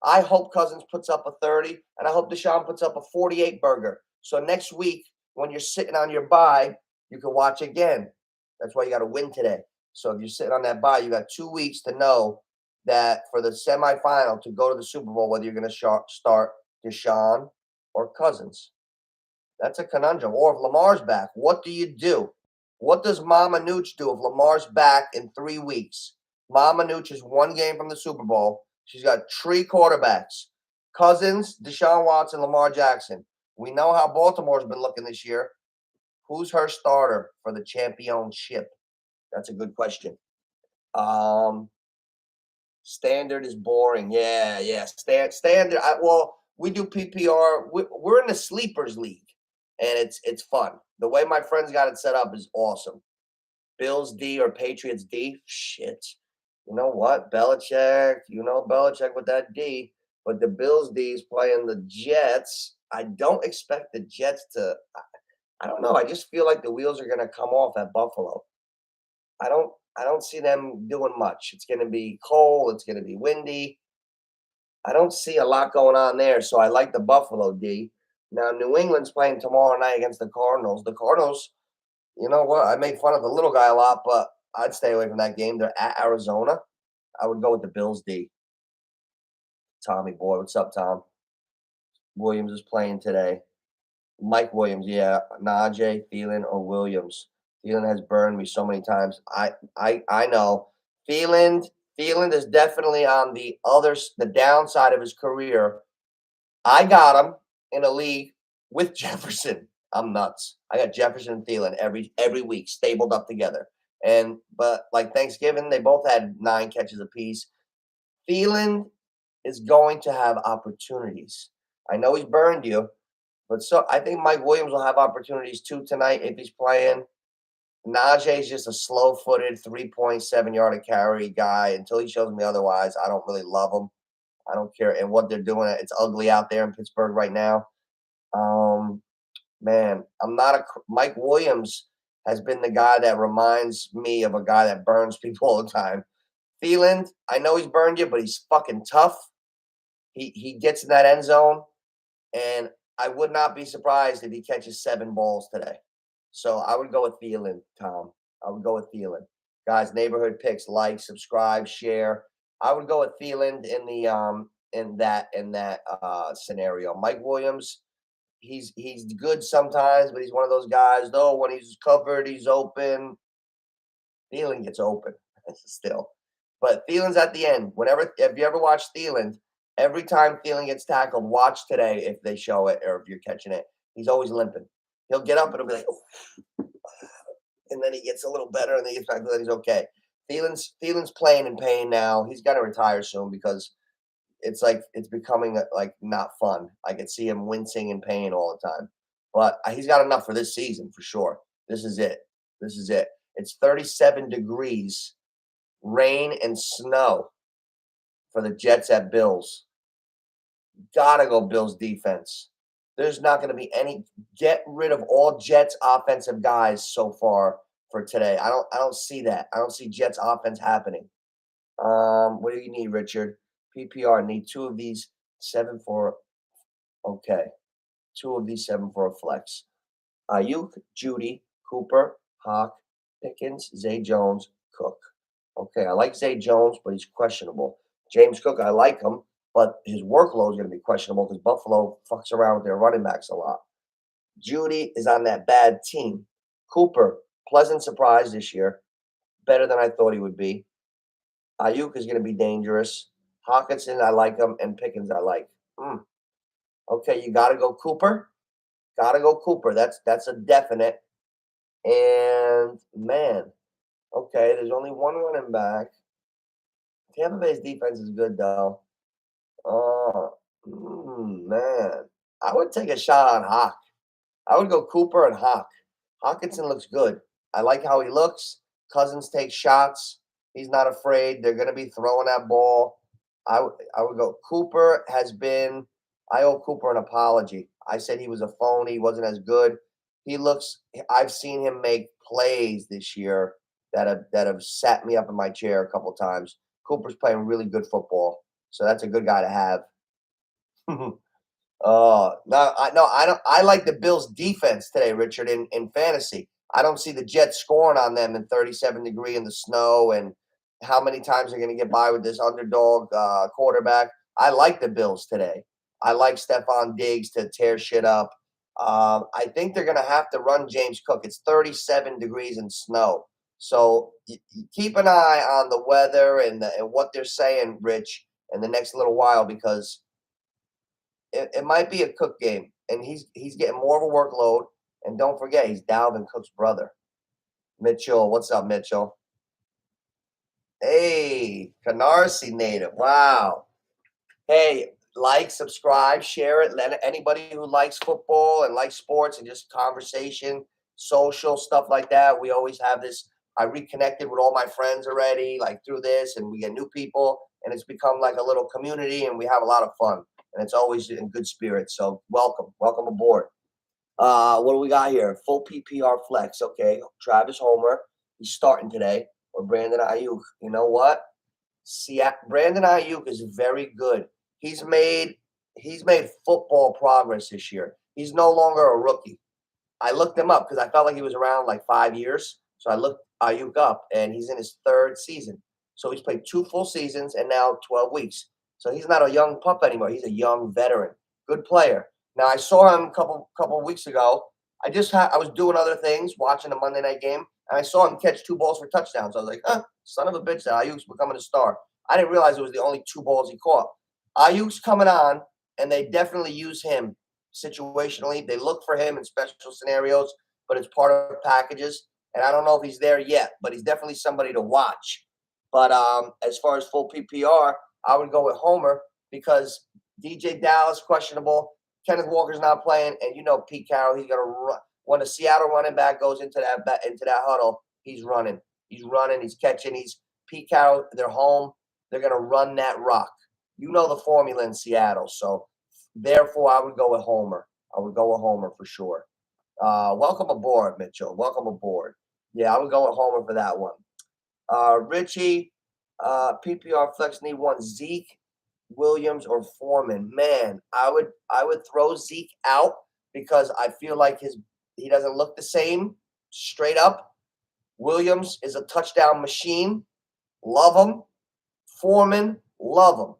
S1: I hope Cousins puts up a 30, and I hope Deshaun puts up a 48 burger. So next week, when you're sitting on your bye, you can watch again. That's why you got to win today. So if you're sitting on that bye, you got 2 weeks to know that for the semifinal to go to the Super Bowl, whether you're going to start Deshaun or Cousins. That's a conundrum. Or if Lamar's back, what do you do? What does Mama NOOCH do if Lamar's back in 3 weeks? Mama NOOCH is 1 game from the Super Bowl. She's got 3 quarterbacks. Cousins, Deshaun Watson, Lamar Jackson. We know how Baltimore's been looking this year. Who's her starter for the championship? That's a good question. Standard is boring. Yeah. Standard. Well, we do PPR. We're in the sleepers league, and it's fun. The way my friends got it set up is awesome. Bills D or Patriots D? Shit. You know what? Belichick. You know Belichick with that D. But the Bills D is playing the Jets. I don't expect the Jets to. I don't know. I just feel like the wheels are going to come off at Buffalo. I don't see them doing much. It's going to be cold. It's going to be windy. I don't see a lot going on there, so I like the Buffalo D. Now, New England's playing tomorrow night against the Cardinals. The Cardinals, you know what? I make fun of the little guy a lot, but I'd stay away from that game. They're at Arizona. I would go with the Bills D. Tommy boy, what's up, Tom? Williams is playing today. Mike Williams, yeah. Najee, Thielen, or Williams. Thielen has burned me so many times. I know. Thielen is definitely on the downside of his career. I got him in a league with Jefferson. I'm nuts. I got Jefferson and Thielen every week, stabled up together. But like Thanksgiving, they both had 9 catches apiece. Thielen is going to have opportunities. I know he's burned you, but I think Mike Williams will have opportunities too tonight if he's playing. Najee is just a slow-footed 3.7 yard a carry guy. Until he shows me otherwise, I don't really love him. I don't care. And what they're doing, it's ugly out there in Pittsburgh right now. Man, Mike Williams has been the guy that reminds me of a guy that burns people all the time. Thielen, I know he's burned you, but he's fucking tough. He gets in that end zone, and I would not be surprised if he catches 7 balls today. So I would go with Thielen, Tom. I would go with Thielen. Guys, neighborhood picks, like, subscribe, share. I would go with Thielen in that scenario. Mike Williams, he's good sometimes, but he's one of those guys, though, when he's covered, he's open. Thielen gets open still. But Thielen's at the end. If you ever watch Thielen, every time Thielen gets tackled, watch today if they show it or if you're catching it. He's always limping. He'll get up and he'll be like, oh. And then he gets a little better and then he gets back to that. He's okay. Thielen's playing in pain now. He's got to retire soon because it's becoming like not fun. I could see him wincing in pain all the time. But he's got enough for this season for sure. This is it. It's 37 degrees, rain and snow for the Jets at Bills. Gotta go Bills defense. There's not going to be any. Get rid of all Jets offensive guys so far for today. I don't see that. I don't see Jets offense happening. What do you need, Richard? PPR need 2 of these 7 for. Okay, 2 of these 7 for a flex. Ayuk, Judy, Cooper, Hawk, Pickens, Zay Jones, Cook. Okay, I like Zay Jones, but he's questionable. James Cook, I like him, but his workload is going to be questionable because Buffalo fucks around with their running backs a lot. Judy is on that bad team. Cooper, pleasant surprise this year, better than I thought he would be. Ayuk is going to be dangerous. Hawkinson, I like him, and Pickens, I like. Okay, you got to go Cooper. Got to go Cooper. That's a definite. And man, okay, there's only one running back. Tampa Bay's defense is good though. Man, I would take a shot on Hawk. I would go Cooper and Hawk. Hawkinson looks good. I like how he looks. Cousins takes shots. He's not afraid. They're going to be throwing that ball. I would go. Cooper has been. I owe Cooper an apology. I said he was a phony. He wasn't as good. He looks. I've seen him make plays this year that have sat me up in my chair a couple times. Cooper's playing really good football, so that's a good guy to have. No, I don't. I like the Bills' defense today, Richard, in fantasy. I don't see the Jets scoring on them in 37-degree in the snow, and how many times they're going to get by with this underdog quarterback. I like the Bills today. I like Stephon Diggs to tear shit up. I think they're going to have to run James Cook. It's 37 degrees and snow. So keep an eye on the weather and what they're saying, Rich, in the next little while, because it might be a Cook game, and he's getting more of a workload. And don't forget, he's Dalvin Cook's brother. Mitchell, what's up, Mitchell? Hey, Canarsie native. Wow. Hey, like, subscribe, share it. Let anybody who likes football and likes sports and just conversation, social stuff like that. We always have this. I reconnected with all my friends already, like through this, and we get new people, and it's become like a little community, and we have a lot of fun, and it's always in good spirits. So welcome aboard. What do we got here? Full PPR flex. Okay, Travis Homer. He's starting today. Or Brandon Ayuk. You know what? See, Brandon Ayuk is very good. He's made football progress this year. He's no longer a rookie. I looked him up because I felt like he was around like 5 years. So I looked Ayuk up, and he's in his 3rd season. So he's played 2 full seasons and now 12 weeks. So he's not a young pup anymore. He's a young veteran. Good player. Now I saw him a couple weeks ago. I was doing other things, watching a Monday night game, and I saw him catch 2 balls for touchdowns. I was like, son of a bitch, that Ayuk's becoming a star. I didn't realize it was the only 2 balls he caught. Ayuk's coming on, and they definitely use him situationally. They look for him in special scenarios, but it's part of packages. And I don't know if he's there yet, but he's definitely somebody to watch. But as far as full PPR, I would go with Homer because DJ Dallas questionable. Kenneth Walker's not playing, and Pete Carroll. He's gonna run when the Seattle running back goes into that huddle. He's running. He's catching. He's Pete Carroll. They're home. They're gonna run that rock. You know the formula in Seattle, so therefore I would go with Homer. I would go with Homer for sure. Welcome aboard, Mitchell. Welcome aboard. Yeah, I would go with Homer for that one. Richie, PPR flex need one. Zeke, Williams, or Foreman. Man, I would throw Zeke out because I feel like he doesn't look the same straight up. Williams is a touchdown machine. Love him. Foreman, love him.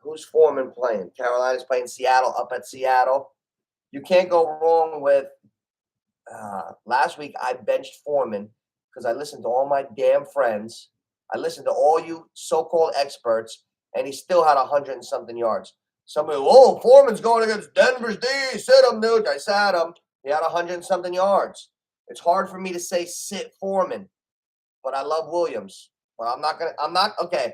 S1: Who's Foreman playing? Carolina's playing Seattle, up at Seattle. You can't go wrong with last week I benched Foreman because I listened to all my damn friends. I listened to all you so-called experts, and he still had 100 and something yards. Somebody, Foreman's going against Denver's D. Sit him, dude. I sat him. He had 100 and something yards. It's hard for me to say sit Foreman, but I love Williams. But okay.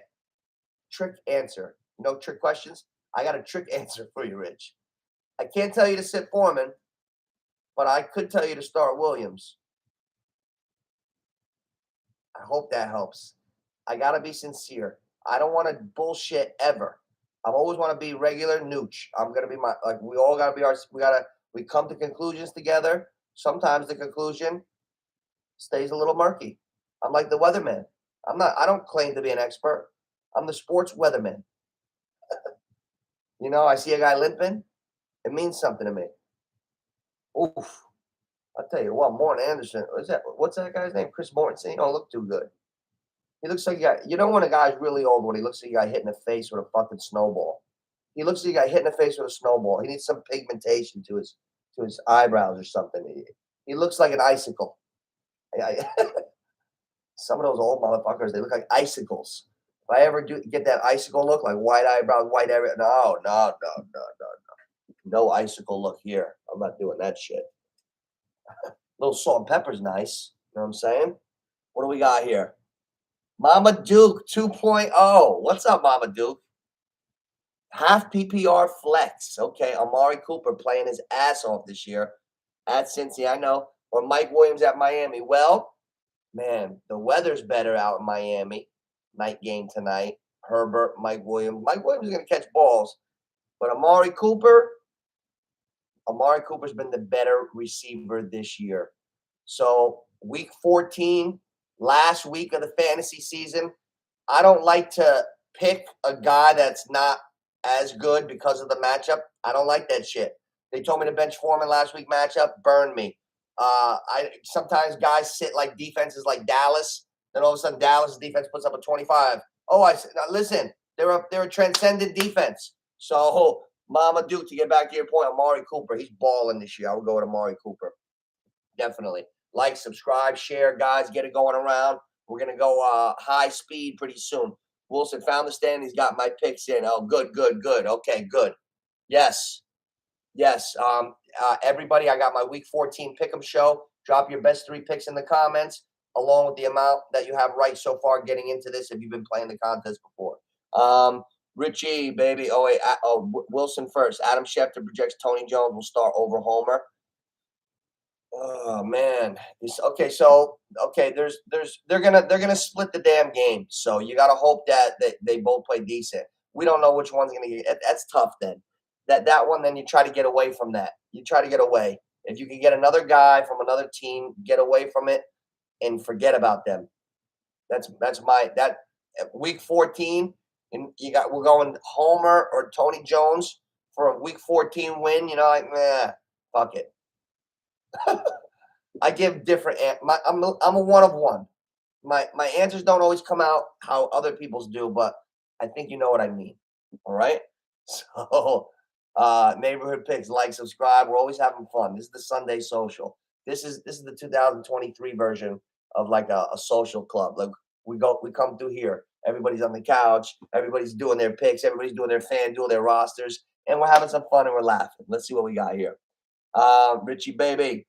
S1: Trick answer. No trick questions. I got a trick answer for you, Rich. I can't tell you to sit Foreman, but I could tell you to start Williams. I hope that helps. I got to be sincere. I don't want to bullshit ever. I always want to be regular NOOCH. I'm gonna be we all gotta be we come to conclusions together. Sometimes the conclusion stays a little murky. I'm like the weatherman. I don't claim to be an expert. I'm the sports weatherman. I see a guy limping, it means something to me. Oof. I'll tell you what, Morton Anderson. What's that guy's name? Chris Mortensen. He don't look too good. He looks like when a guy's really old, when he looks like a guy hit in the face with a fucking snowball. He looks like a guy hit in the face with a snowball. He needs some pigmentation to his eyebrows or something. He looks like an icicle. Some of those old motherfuckers, they look like icicles. If I ever get that icicle look, like white eyebrows, white everything, no. No icicle look here. I'm not doing that shit. Little salt and pepper's nice. You know what I'm saying? What do we got here? Mama Duke 2.0. What's up, Mama Duke? Half PPR flex. Okay, Amari Cooper playing his ass off this year at Cincy, I know. Or Mike Williams at Miami. Well, man, the weather's better out in Miami. Night game tonight. Herbert, Mike Williams. Mike Williams is going to catch balls. But Amari Cooper's been the better receiver this year. So week 14, last week of the fantasy season, I don't like to pick a guy that's not as good because of the matchup. I don't like that shit. They told me to bench Foreman last week matchup, burn me. Sometimes guys sit like defenses like Dallas, then all of a sudden Dallas' defense puts up a 25. Oh, I said, now listen, they're a transcendent defense. So, Mama Duke, to get back to your point, Amari Cooper, he's balling this year. I would go with Amari Cooper. Definitely. Like, subscribe, share, guys. Get it going around. We're going to go high speed pretty soon. Wilson found the stand. He's got my picks in. Oh, good. Okay, good. Yes. Everybody, I got my Week 14 Pick'em show. Drop your best 3 picks in the comments, along with the amount that you have right so far getting into this if you've been playing the contest before. Richie, baby. Oh, wait. Wilson first. Adam Schefter projects Tony Jones will start over Homer. Oh man. They're gonna split the damn game. So you gotta hope that they both play decent. We don't know which one's gonna get. That's tough then. That one, then you try to get away from that. You try to get away. If you can get another guy from another team, get away from it and forget about them. That's week 14, and we're going Homer or Tony Jones for a week 14 win. Fuck it. I give different. I'm a one of one. My answers don't always come out how other people's do, but I think you know what I mean. All right. So, neighborhood picks, like, subscribe. We're always having fun. This is the Sunday social. This is the 2023 version of like a social club. Like we come through here. Everybody's on the couch. Everybody's doing their picks. Everybody's doing their FanDuel, their rosters, and we're having some fun and we're laughing. Let's see what we got here. Richie, baby.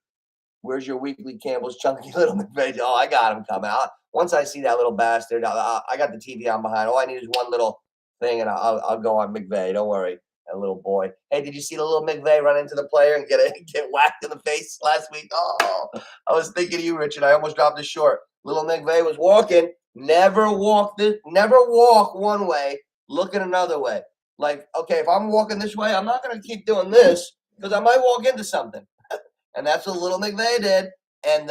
S1: Where's your weekly Campbell's chunky little McVay? Oh, I got him coming out. Once I see that little bastard, I got the TV on behind. All I need is one little thing, and I'll go on McVay. Don't worry, that little boy. Hey, did you see the little McVay run into the player and get whacked in the face last week? Oh, I was thinking of you, Richard. I almost dropped it short. Little McVay was walking. Never walk one way, looking another way. Like, okay, if I'm walking this way, I'm not going to keep doing this because I might walk into something. And that's what little McVay did. And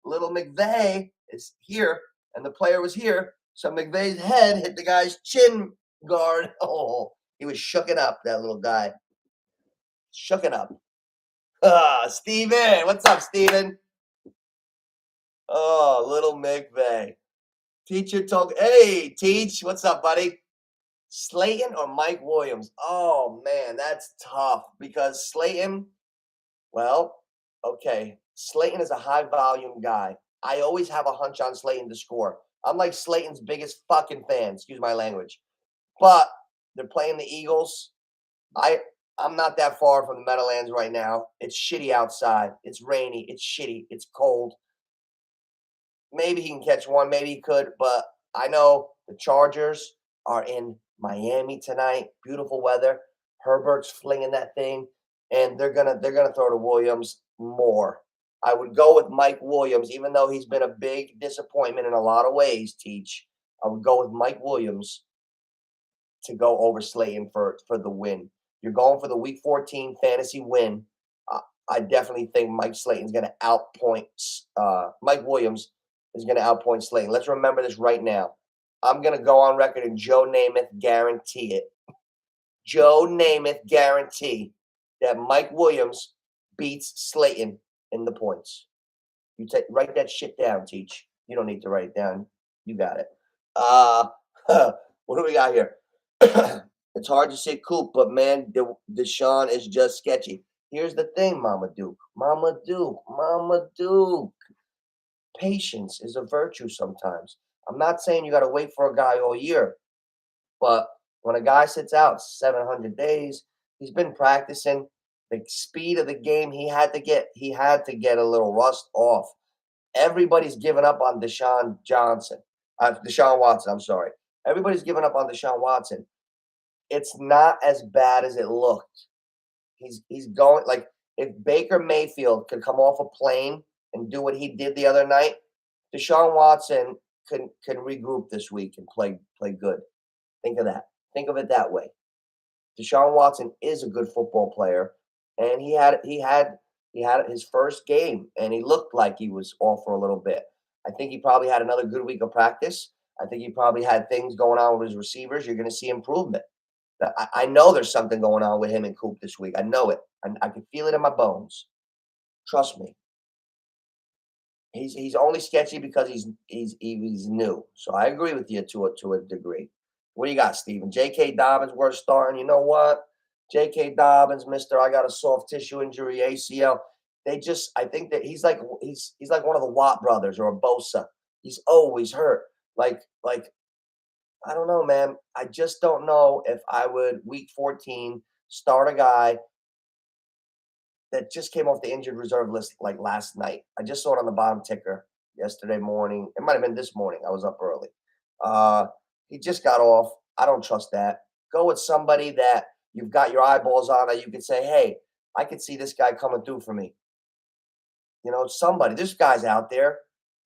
S1: little McVay is here, and the player was here. So McVay's head hit the guy's chin guard. Oh, he was shooken up, that little guy. Shooken up. Steven. What's up, Steven? Oh, little McVay. Teacher talk. Hey, Teach. What's up, buddy? Slayton or Mike Williams? Oh, man, that's tough because Slayton, well, okay. Slayton is a high volume guy. I always have a hunch on Slayton to score. I'm like Slayton's biggest fucking fan, excuse my language. But they're playing the Eagles. I'm not that far from the Meadowlands right now. It's shitty outside. It's rainy. It's shitty. It's cold. Maybe he can catch one. Maybe he could. But I know the Chargers are in Miami tonight. Beautiful weather. Herbert's flinging that thing. And they're gonna throw to Williams more. I would go with Mike Williams, even though he's been a big disappointment in a lot of ways, Teach. I would go with Mike Williams to go over Slayton for the win. You're going for the Week 14 fantasy win. I definitely think Mike Slayton's going to outpoint Mike Williams is going to outpoint Slayton. Let's remember this right now. I'm going to go on record and Joe Namath guarantee it. Joe Namath guarantee that Mike Williams beats Slayton in the points. You write that shit down, Teach. You don't need to write it down. You got it. What do we got here? It's hard to say Coop, but man, Deshaun is just sketchy. Here's the thing, Mama Duke. Mama Duke. Patience is a virtue sometimes. I'm not saying you got to wait for a guy all year, but when a guy sits out 700 days, he's been practicing. The speed of the game, he had to get a little rust off. Everybody's given up on Deshaun Watson. I'm sorry. Everybody's given up on Deshaun Watson. It's not as bad as it looked. He's going, like, if Baker Mayfield could come off a plane and do what he did the other night, Deshaun Watson can regroup this week and play good. Think of that. Think of it that way. Deshaun Watson is a good football player, and he had his first game, and he looked like he was off for a little bit. I think he probably had another good week of practice. I think he probably had things going on with his receivers. You're going to see improvement. I know there's something going on with him and Coop this week. I know it. I can feel it in my bones. Trust me. He's only sketchy because he's new. So I agree with you to a degree. What do you got, Steven? J.K. Dobbins worth starting. You know what? J.K. Dobbins, Mister, I got a soft tissue injury, ACL. I think that he's like one of the Watt brothers or a Bosa. He's always hurt. Like I don't know, man. I just don't know if I would Week 14 start a guy that just came off the injured reserve list like last night. I just saw it on the bottom ticker yesterday morning. It might have been this morning. I was up early. He just got off. I don't trust that. Go with somebody that you've got your eyeballs on that you can say, hey, I could see this guy coming through for me. You know, somebody. This guy's out there.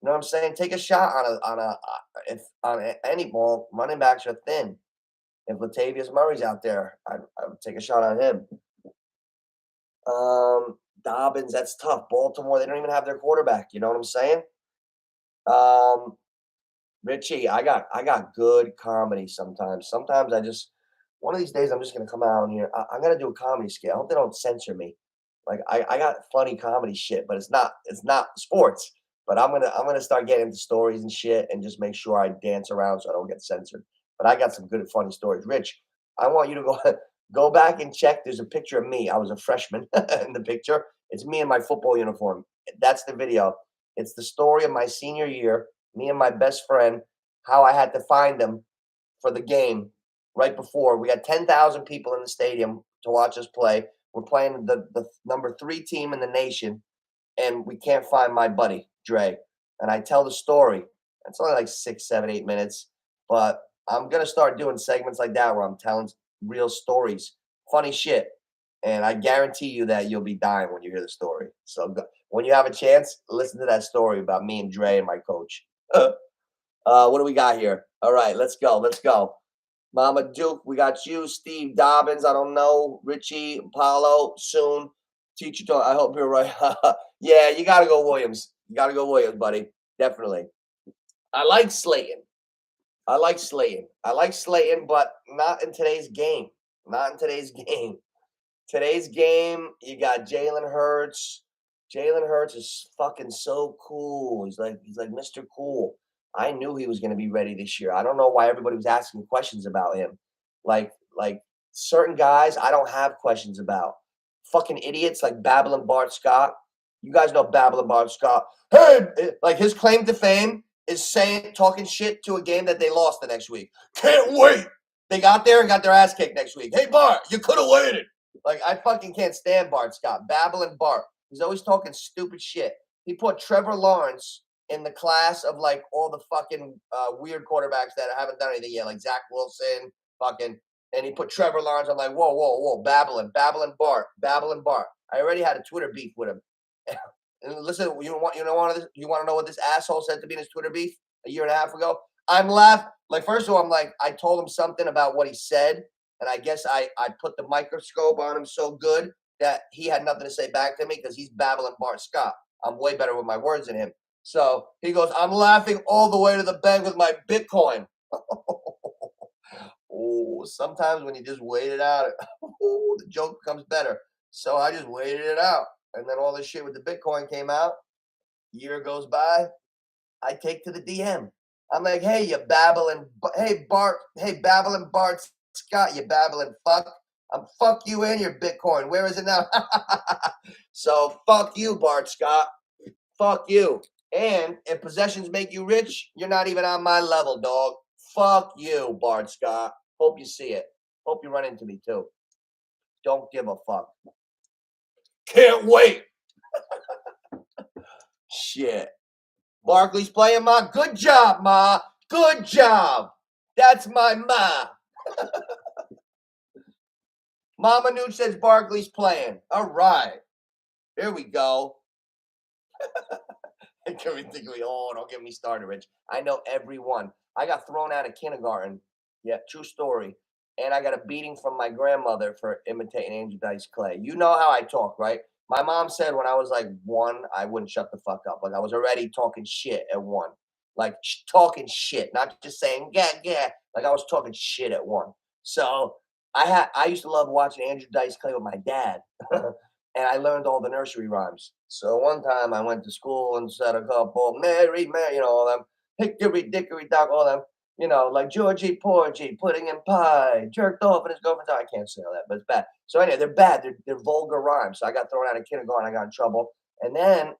S1: You know what I'm saying? Take a shot on any ball. Running backs are thin. If Latavius Murray's out there, I would take a shot on him. Dobbins, that's tough. Baltimore, they don't even have their quarterback. You know what I'm saying? Richie, I got good comedy sometimes. Sometimes one of these days I'm just gonna come out here. I'm gonna do a comedy skit. I hope they don't censor me. Like I got funny comedy shit, but it's not sports. But I'm gonna start getting into stories and shit and just make sure I dance around so I don't get censored. But I got some good funny stories. Rich, I want you to go back and check. There's a picture of me. I was a freshman in the picture. It's me in my football uniform. That's the video. It's the story of my senior year, me and my best friend, how I had to find them for the game right before. We had 10,000 people in the stadium to watch us play. We're playing the number 3 team in the nation, and we can't find my buddy, Dre. And I tell the story. It's only like 6, 7, 8 minutes, but I'm going to start doing segments like that where I'm telling real stories, funny shit. And I guarantee you that you'll be dying when you hear the story. So when you have a chance, listen to that story about me and Dre and my coach. What do we got here? All right, let's go. Mama Duke, we got you. Steve Dobbins, I don't know. Richie, Apollo, soon. Teacher, I hope you're right. Yeah, you got to go Williams. You got to go Williams, buddy. Definitely. I like Slayton, but not in today's game. Today's game, you got Jalen Hurts. Jalen Hurts is fucking so cool. He's like Mr. Cool. I knew he was going to be ready this year. I don't know why everybody was asking questions about him. Like certain guys, I don't have questions about. Fucking idiots like Babbling Bart Scott. You guys know Babbling Bart Scott. Hey, like his claim to fame is talking shit to a game that they lost the next week. Can't wait. They got there and got their ass kicked next week. Hey, Bart, you could have waited. Like, I fucking can't stand Bart Scott. Babbling Bart. He's always talking stupid shit. He put Trevor Lawrence in the class of, like, all the fucking weird quarterbacks that haven't done anything yet, like Zach Wilson, and he put Trevor Lawrence. I'm like, whoa, babbling Bart. I already had a Twitter beef with him. And listen, you want to know what this asshole said to me in his Twitter beef a year and a half ago? I'm laughing. Like, first of all, I'm like, I told him something about what he said, and I guess I put the microscope on him so good that he had nothing to say back to me because he's babbling Bart Scott. I'm way better with my words than him. So he goes, I'm laughing all the way to the bank with my Bitcoin. Oh, sometimes when you just wait it out, the joke becomes better. So I just waited it out. And then all this shit with the Bitcoin came out. Year goes by. I take to the DM. I'm like, hey, you babbling, hey, babbling Bart Scott, you babbling fuck. I'm fuck you and your Bitcoin. Where is it now? So fuck you, Bart Scott. Fuck you. And if possessions make you rich, you're not even on my level, dog. Fuck you, Bart Scott. Hope you see it. Hope you run into me too. Don't give a fuck. Can't wait. Shit. Barkley's playing, Ma. Good job, Ma. Good job. That's my Ma. Mama Nooch says Barkley's playing. All right. Here we go. Oh, don't get me started, Rich. I know everyone. I got thrown out of kindergarten. Yeah, true story. And I got a beating from my grandmother for imitating Andrew Dice Clay. You know how I talk, right? My mom said when I was like 1, I wouldn't shut the fuck up. Like I was already talking shit at 1. Like talking shit, not just saying yeah. Like I was talking shit at 1. So I used to love watching Andrew Dice Clay with my dad. And I learned all the nursery rhymes. So one time I went to school and said a couple, Mary, all them, hickory dickory dock, all them, like Georgie Porgy, pudding and pie, jerked off in his girlfriend's eye. I can't say all that, but it's bad. So anyway, they're bad. They're vulgar rhymes. So I got thrown out of kindergarten. I got in trouble. And then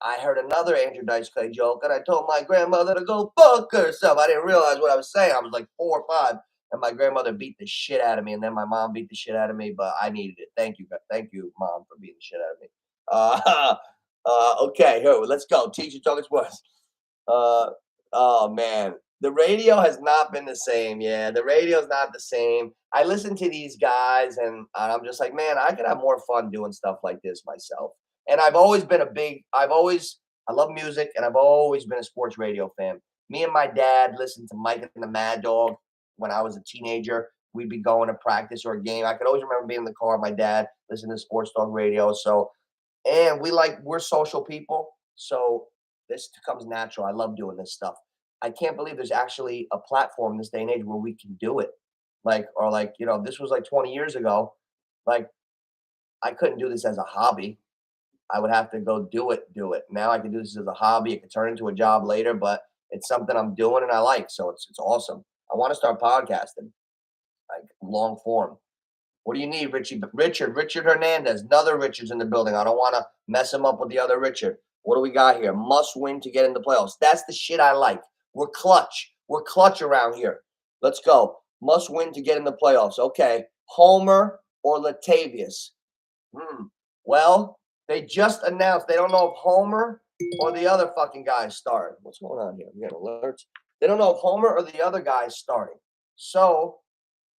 S1: I heard another Andrew Dice Clay joke, and I told my grandmother to go fuck herself. I didn't realize what I was saying. I was like 4 or 5. And my grandmother beat the shit out of me, and then my mom beat the shit out of me, but I needed it. Thank you, Mom, for beating the shit out of me. Okay, here, let's go. Teacher talk its words. Oh man, the radio has not been the same. Yeah, the radio's not the same. I listen to these guys, and I'm just like, man, I could have more fun doing stuff like this myself. And I love music, and I've always been a sports radio fan. Me and my dad listened to Mike and the Mad Dog when I was a teenager. We'd be going to practice or a game. I could always remember being in the car with my dad, listening to sports talk radio. So, and we're social people. So this comes natural. I love doing this stuff. I can't believe there's actually a platform in this day and age where we can do it. This was like 20 years ago. Like, I couldn't do this as a hobby. I would have to go do it. Now I can do this as a hobby. It could turn into a job later, but it's something I'm doing and I like. So it's awesome. I want to start podcasting, like long form. What do you need, Richie? Richard Hernandez. Another Richard's in the building. I don't want to mess him up with the other Richard. What do we got here? Must win to get in the playoffs. That's the shit I like. We're clutch. We're clutch around here. Let's go. Must win to get in the playoffs. Okay. Homer or Latavius? Well, they just announced they don't know if Homer or the other fucking guy is starting. What's going on here? We got alerts. They don't know if Homer or the other guy is starting. So,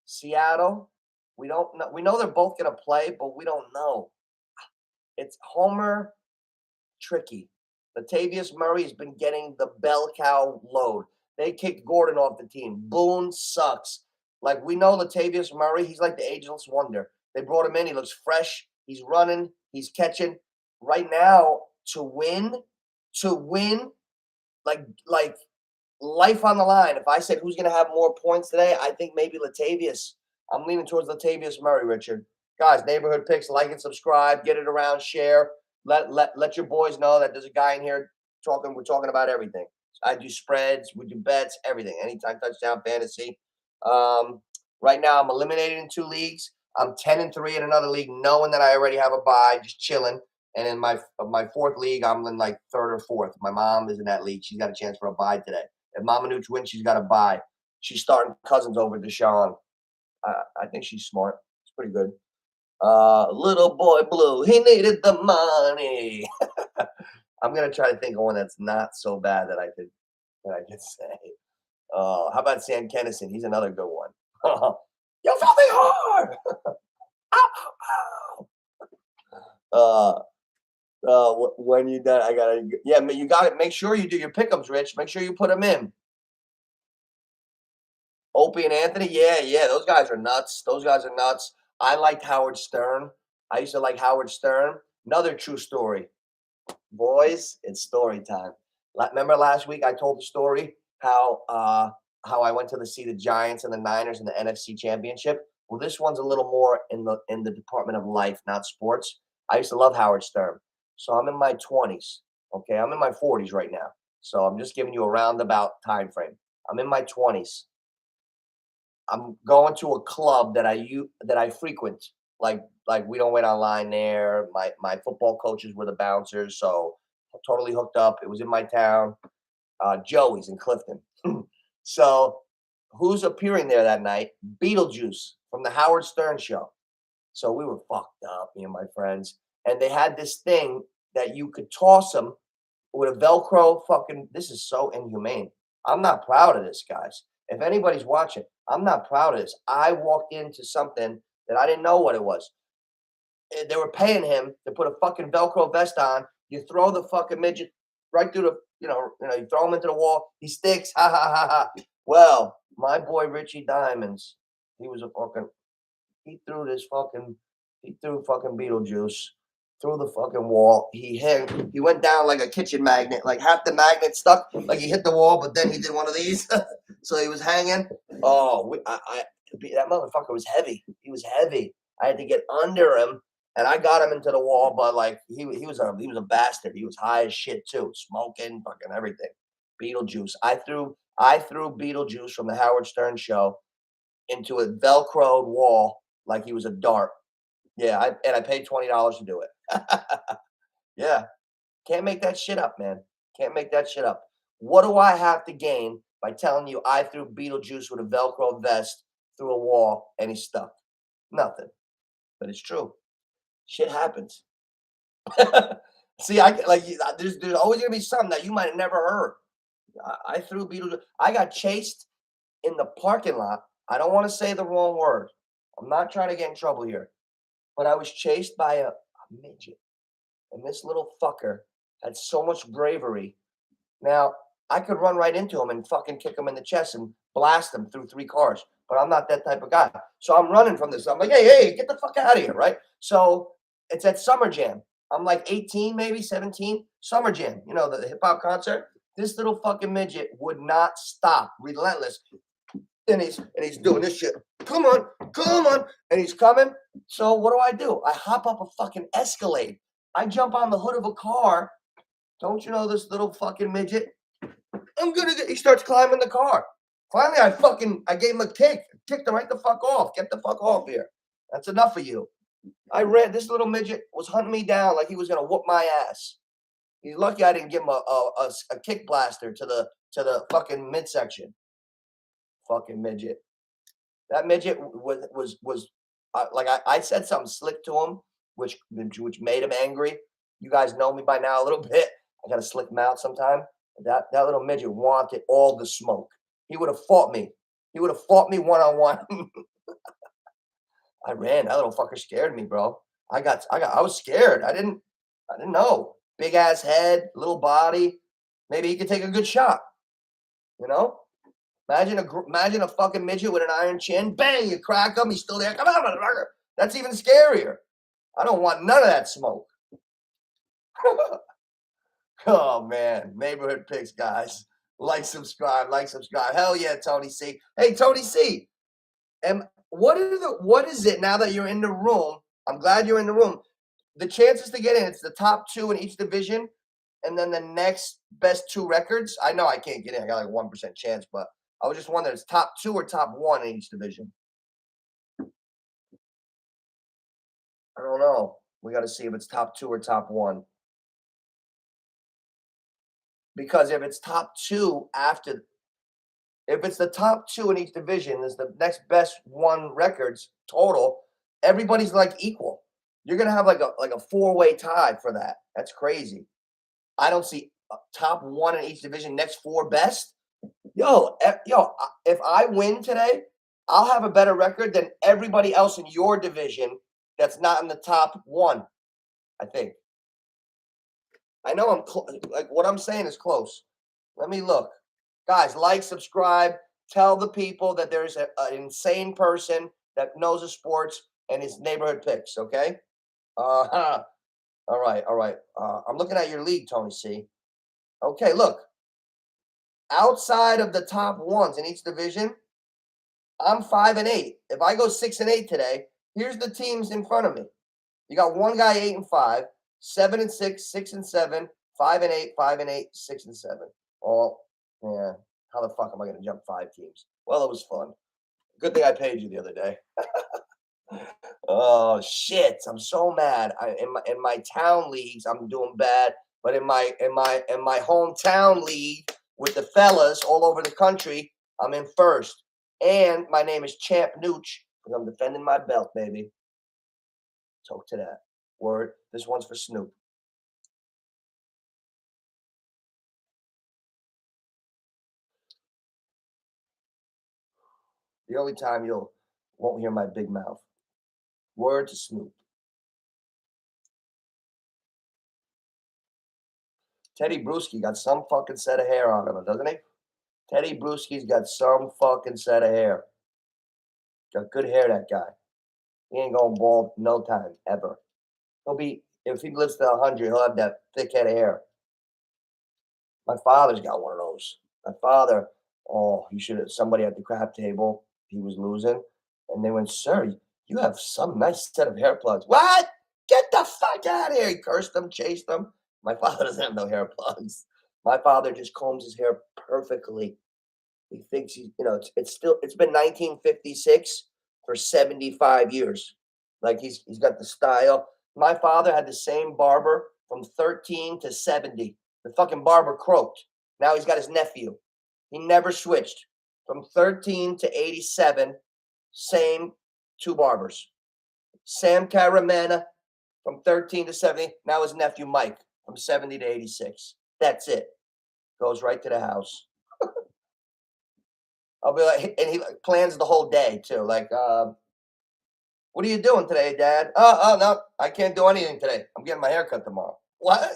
S1: Seattle, we don't know. We know they're both going to play, but we don't know. It's Homer tricky. Latavius Murray has been getting the bell cow load. They kicked Gordon off the team. Boone sucks. Like, we know Latavius Murray, he's like the ageless wonder. They brought him in. He looks fresh. He's running. He's catching. Right now, to win, like life on the line. If I said who's going to have more points today, I think maybe Latavius. I'm leaning towards Latavius Murray, Richard. Guys, neighborhood picks, like and subscribe, get it around, share. Let your boys know that there's a guy in here talking. We're talking about everything. I do spreads, we do bets, everything. Anytime touchdown fantasy. Right now, I'm eliminated in 2 leagues. I'm 10-3 in another league, knowing that I already have a bye, just chilling. And in my 4th league, I'm in like 3rd or 4th. My mom is in that league. She's got a chance for a bye today. If Mama Nooch wins, she's got a bye. She's starting Cousins over Deshaun. I think she's smart. It's pretty good. Little boy blue, he needed the money. I'm gonna try to think of one that's not so bad that I could say. How about Sam Kennison? He's another good one. You filthy hard. When you done, I gotta. Yeah, you got it. Make sure you do your pickups, Rich. Make sure you put them in. Opie and Anthony, yeah, those guys are nuts. Those guys are nuts. I liked Howard Stern. I used to like Howard Stern. Another true story. Boys, it's story time. Remember last week I told the story how I went to see the Giants and the Niners in the NFC Championship. Well, this one's a little more in the department of life, not sports. I used to love Howard Stern. So I'm in my 20s. Okay, I'm in my 40s right now. So I'm just giving you a roundabout time frame. I'm in my 20s. I'm going to a club that I frequent. Like we don't wait online there. My football coaches were the bouncers, so I'm totally hooked up. It was in my town. Joey's in Clifton. So who's appearing there that night? Beetlejuice from the Howard Stern show. So we were fucked up, me and my friends. And they had this thing that you could toss them with a Velcro fucking. This is so inhumane. I'm not proud of this, guys. If anybody's watching, I'm not proud of this. I walked into something that I didn't know what it was. They were paying him to put a fucking Velcro vest on. You throw the fucking midget right through the, you throw him into the wall. He sticks. Ha ha ha ha. Well, my boy Richie Diamonds, he threw fucking Beetlejuice through the fucking wall. He went down like a kitchen magnet, like half the magnet stuck, like he hit the wall, but then he did one of these. So he was hanging. Oh, that motherfucker was heavy. He was heavy. I had to get under him, and I got him into the wall, but like he was a bastard. He was high as shit too, smoking, fucking everything. Beetlejuice. I threw Beetlejuice from the Howard Stern show into a Velcroed wall like he was a dart. Yeah, I paid $20 to do it. Yeah, can't make that shit up, man. Can't make that shit up. What do I have to gain by telling you I threw Beetlejuice with a Velcro vest through a wall and he stuck? Nothing. But it's true. Shit happens. See, there's always gonna be something that you might have never heard. I threw Beetlejuice. I got chased in the parking lot. I don't want to say the wrong word. I'm not trying to get in trouble here. But I was chased by a midget. And this little fucker had so much bravery. Now, I could run right into him and fucking kick him in the chest and blast him through 3 cars. But I'm not that type of guy. So I'm running from this. I'm like, hey, get the fuck out of here, right? So it's at Summer Jam. I'm like 18, maybe 17. Summer Jam, the hip-hop concert. This little fucking midget would not stop. Relentless. And he's doing this shit. Come on. And he's coming. So what do? I hop up a fucking Escalade. I jump on the hood of a car. Don't you know this little fucking midget? He starts climbing the car. Finally, I gave him a kick. Kicked him right the fuck off. Get the fuck off here. That's enough of you. I ran. This little midget was hunting me down like he was gonna whoop my ass. He's lucky I didn't give him a kick blaster to the fucking midsection. Fucking midget. That midget was like I said something slick to him, which made him angry. You guys know me by now a little bit. I got a slick mouth sometime. That little midget wanted all the smoke. He would have fought me. He would have fought me one-on-one. I ran. That little fucker scared me, bro. I was scared. I didn't know. Big ass head, little body. Maybe he could take a good shot. Imagine a fucking midget with an iron chin. Bang, you crack him. He's still there. Come on, motherfucker. That's even scarier. I don't want none of that smoke. Oh, man. Neighborhood Picks, guys. Like, subscribe. Hell yeah, Tony C. Hey, Tony C. What is it now that you're in the room? I'm glad you're in the room. The chances to get in, it's the top 2 in each division, and then the next best 2 records. I know I can't get in. I got like a 1% chance, but I was just wondering, it's top 2 or top 1 in each division? I don't know. We got to see if it's top 2 or top 1. Because if it's top 2 if it's the top 2 in each division, is the next best 1 records total, everybody's like equal. You're going to have like a 4-way tie for that. That's crazy. I don't see top 1 in each division, next 4 best. Yo, if I win today, I'll have a better record than everybody else in your division that's not in the top 1, I think. I know I'm like what I'm saying is close. Let me look. Guys, like, subscribe. tell the people that there's an insane person that knows the sports and his neighborhood picks, okay? All right, all right. I'm looking at your league, Tony C. Okay, look. Outside of the top ones in each division, I'm 5-8. If I go 6-8 today, here's the teams in front of me. You got one guy 8-5, 7-6, 6-7, 5-8, 5-8, 6-7. Oh, yeah. How the fuck am I going to jump 5 teams? Well, it was fun. Good thing I paid you the other day. Oh shit! I'm so mad. In my town leagues, I'm doing bad, but in my hometown league with the fellas all over the country, I'm in first. And my name is Champ NOOCH because I'm defending my belt, baby. Talk to that. Word. This one's for Snoop. The only time you won't hear my big mouth. Word to Snoop. Teddy Bruschi got some fucking set of hair on him, doesn't he? Teddy Bruschi's got some fucking set of hair. Got good hair, that guy. He ain't going bald no time, ever. He'll be, if he lives to 100, he'll have that thick head of hair. My father's got one of those. My father, he should have, somebody at the crap table, he was losing. And they went, sir, you have some nice set of hair plugs. What? Get the fuck out of here. He cursed them, chased them. My father doesn't have no hair plugs. My father just combs his hair perfectly. He thinks he's, it's been 1956 for 75 years. Like he's got the style. My father had the same barber from 13 to 70. The fucking barber croaked. Now he's got his nephew. He never switched. From 13 to 87, same 2 barbers. Sam Caramana from 13 to 70. Now his nephew Mike from 70 to 86. That's it. Goes right to the house. I'll be like, and he plans the whole day too. Like, what are you doing today, Dad? Oh, no, I can't do anything today. I'm getting my hair cut tomorrow. What?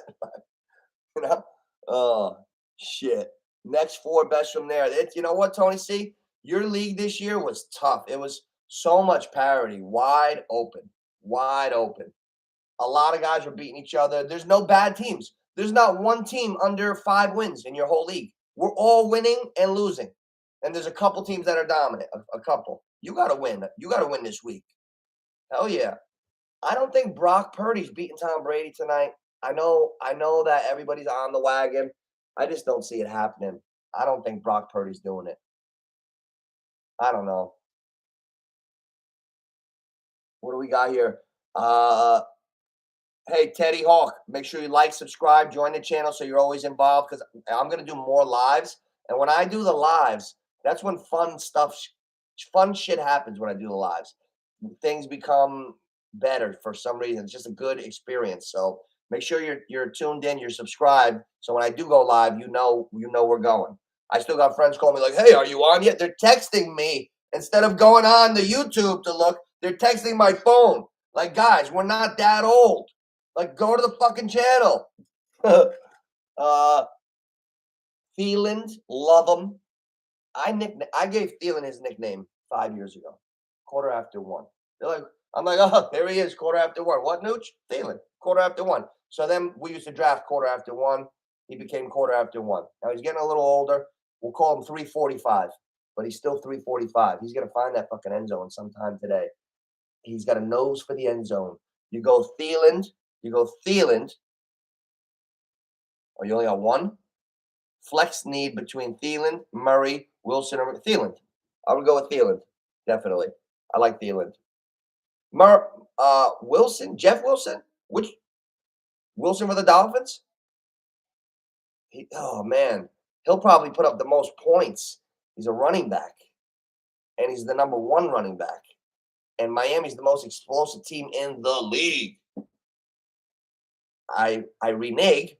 S1: Oh, shit. Next 4 best from there. You know what, Tony C? Your league this year was tough. It was so much parity. Wide open. Wide open. A lot of guys were beating each other. There's no bad teams. There's not one team under 5 wins in your whole league. We're all winning and losing. And there's a couple teams that are dominant. A couple. You got to win. You got to win this week. Hell yeah. I don't think Brock Purdy's beating Tom Brady tonight. I know that everybody's on the wagon. I just don't see it happening. I don't think Brock Purdy's doing it. I don't know. What do we got here? Hey, Teddy Hawk, make sure you like, subscribe, join the channel so you're always involved because I'm going to do more lives. And when I do the lives, that's when fun shit happens when I do the lives. Things become better for some reason. It's just a good experience. So make sure you're tuned in, you're subscribed. So when I do go live, you know we're going. I still got friends calling me like, hey, are you on yet? They're texting me instead of going on the YouTube to look. They're texting my phone. Like, guys, we're not that old. Like, go to the fucking channel. Thielen, love him. I gave Thielen his nickname 5 years ago. 1:15. They're like, I'm like, oh, there he is, 1:15. What, Nooch? Thielen, 1:15. So then we used to draft 1:15. He became 1:15. Now he's getting a little older. We'll call him 345, but he's still 345. He's gonna find that fucking end zone sometime today. He's got a nose for the end zone. You go Thielen. Oh, you only got one? Flex need between Thielen, Murray, Wilson, or Thielen. I would go with Thielen, definitely. I like Thielen. Wilson, Jeff Wilson? Which Wilson for the Dolphins? Oh, man. He'll probably put up the most points. He's a running back, and he's the number 1 running back. And Miami's the most explosive team in the league. I renege.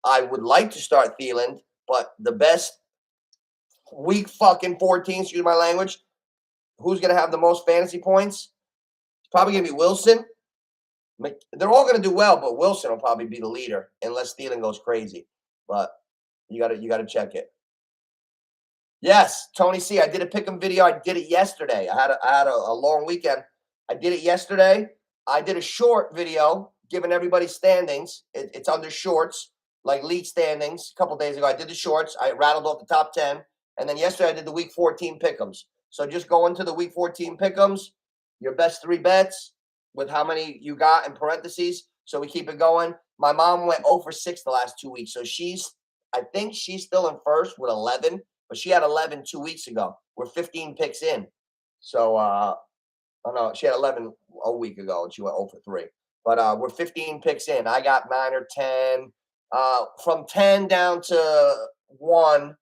S1: I would like to start Thielen, but the best week fucking 14, excuse my language, who's going to have the most fantasy points? It's probably going to be Wilson. They're all going to do well, but Wilson will probably be the leader unless Thielen goes crazy. But you got to check it. Yes, Tony C. I did a pick'em video. I did it yesterday. I had a long weekend. I did it yesterday. I did a short video giving everybody standings. It's under shorts, like league standings. A couple days ago, I did the shorts. I rattled off the top 10. And then yesterday, I did the week 14 pick'ems. So just go into the week 14 pick'ems, your best 3 bets with how many you got in parentheses. So we keep it going. My mom went 0 for 6 the last 2 weeks. So I think she's still in first with 11, but she had 11 2 weeks ago. We're 15 picks in. So, oh no, she had 11 a week ago and she went 0 for 3. But we're 15 picks in. I got 9 or 10. From 10 down to 1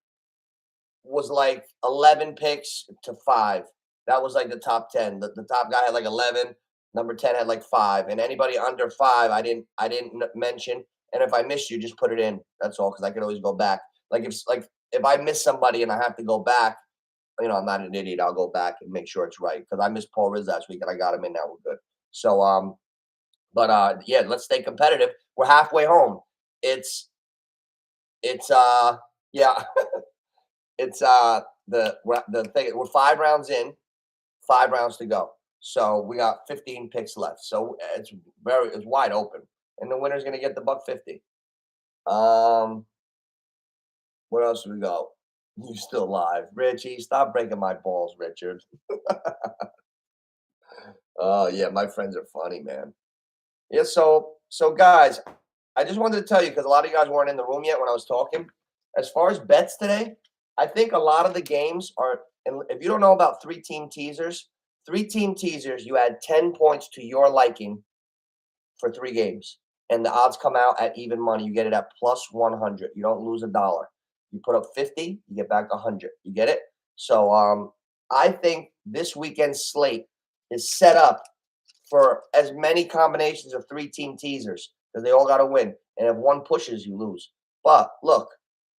S1: was like 11 picks to 5. That was like the top 10. The top guy had like 11. Number 10 had like 5. And anybody under 5, I didn't mention. And if I missed you, just put it in. That's all, because I can always go back. Like if I miss somebody and I have to go back, you know, I'm not an idiot. I'll go back and make sure it's right, because I missed Paul Riz last week and I got him in. Now we're good. So yeah, let's stay competitive. We're halfway home. It's yeah. It's the thing. We're 5 rounds in, 5 rounds to go. So we got 15 picks left. So it's wide open, and the winner's gonna get the $150. Where else do we go? You still live, Richie? Stop breaking my balls, Richard. Oh yeah, my friends are funny, man. Yeah. So guys, I just wanted to tell you, because a lot of you guys weren't in the room yet when I was talking. As far as bets today, I think a lot of the games are, and if you don't know about 3-team teasers, you add 10 points to your liking for 3 games. And the odds come out at even money. You get it at plus 100. You don't lose $1. You put up 50, you get back 100. You get it? So I think this weekend's slate is set up for as many combinations of 3-team teasers, because they all got to win. And if one pushes, you lose. But look,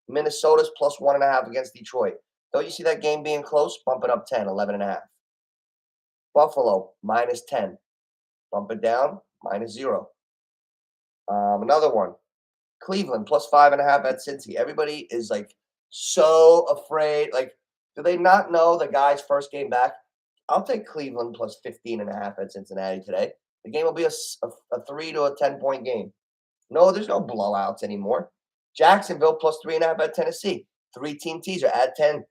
S1: Minnesota's plus 1.5 against Detroit. Don't you see that game being close? Bump it up 10, 11.5. Buffalo minus 10. Bump it down, minus 0. Another one. Cleveland plus 5.5 at Cincy. Everybody is like so afraid. Like, do they not know the guy's first game back? I'll take Cleveland plus 15.5 at Cincinnati today. The game will be a 3 to a 10-point game. No, there's no blowouts anymore. Jacksonville plus 3.5 at Tennessee. 3-team teaser, add 10.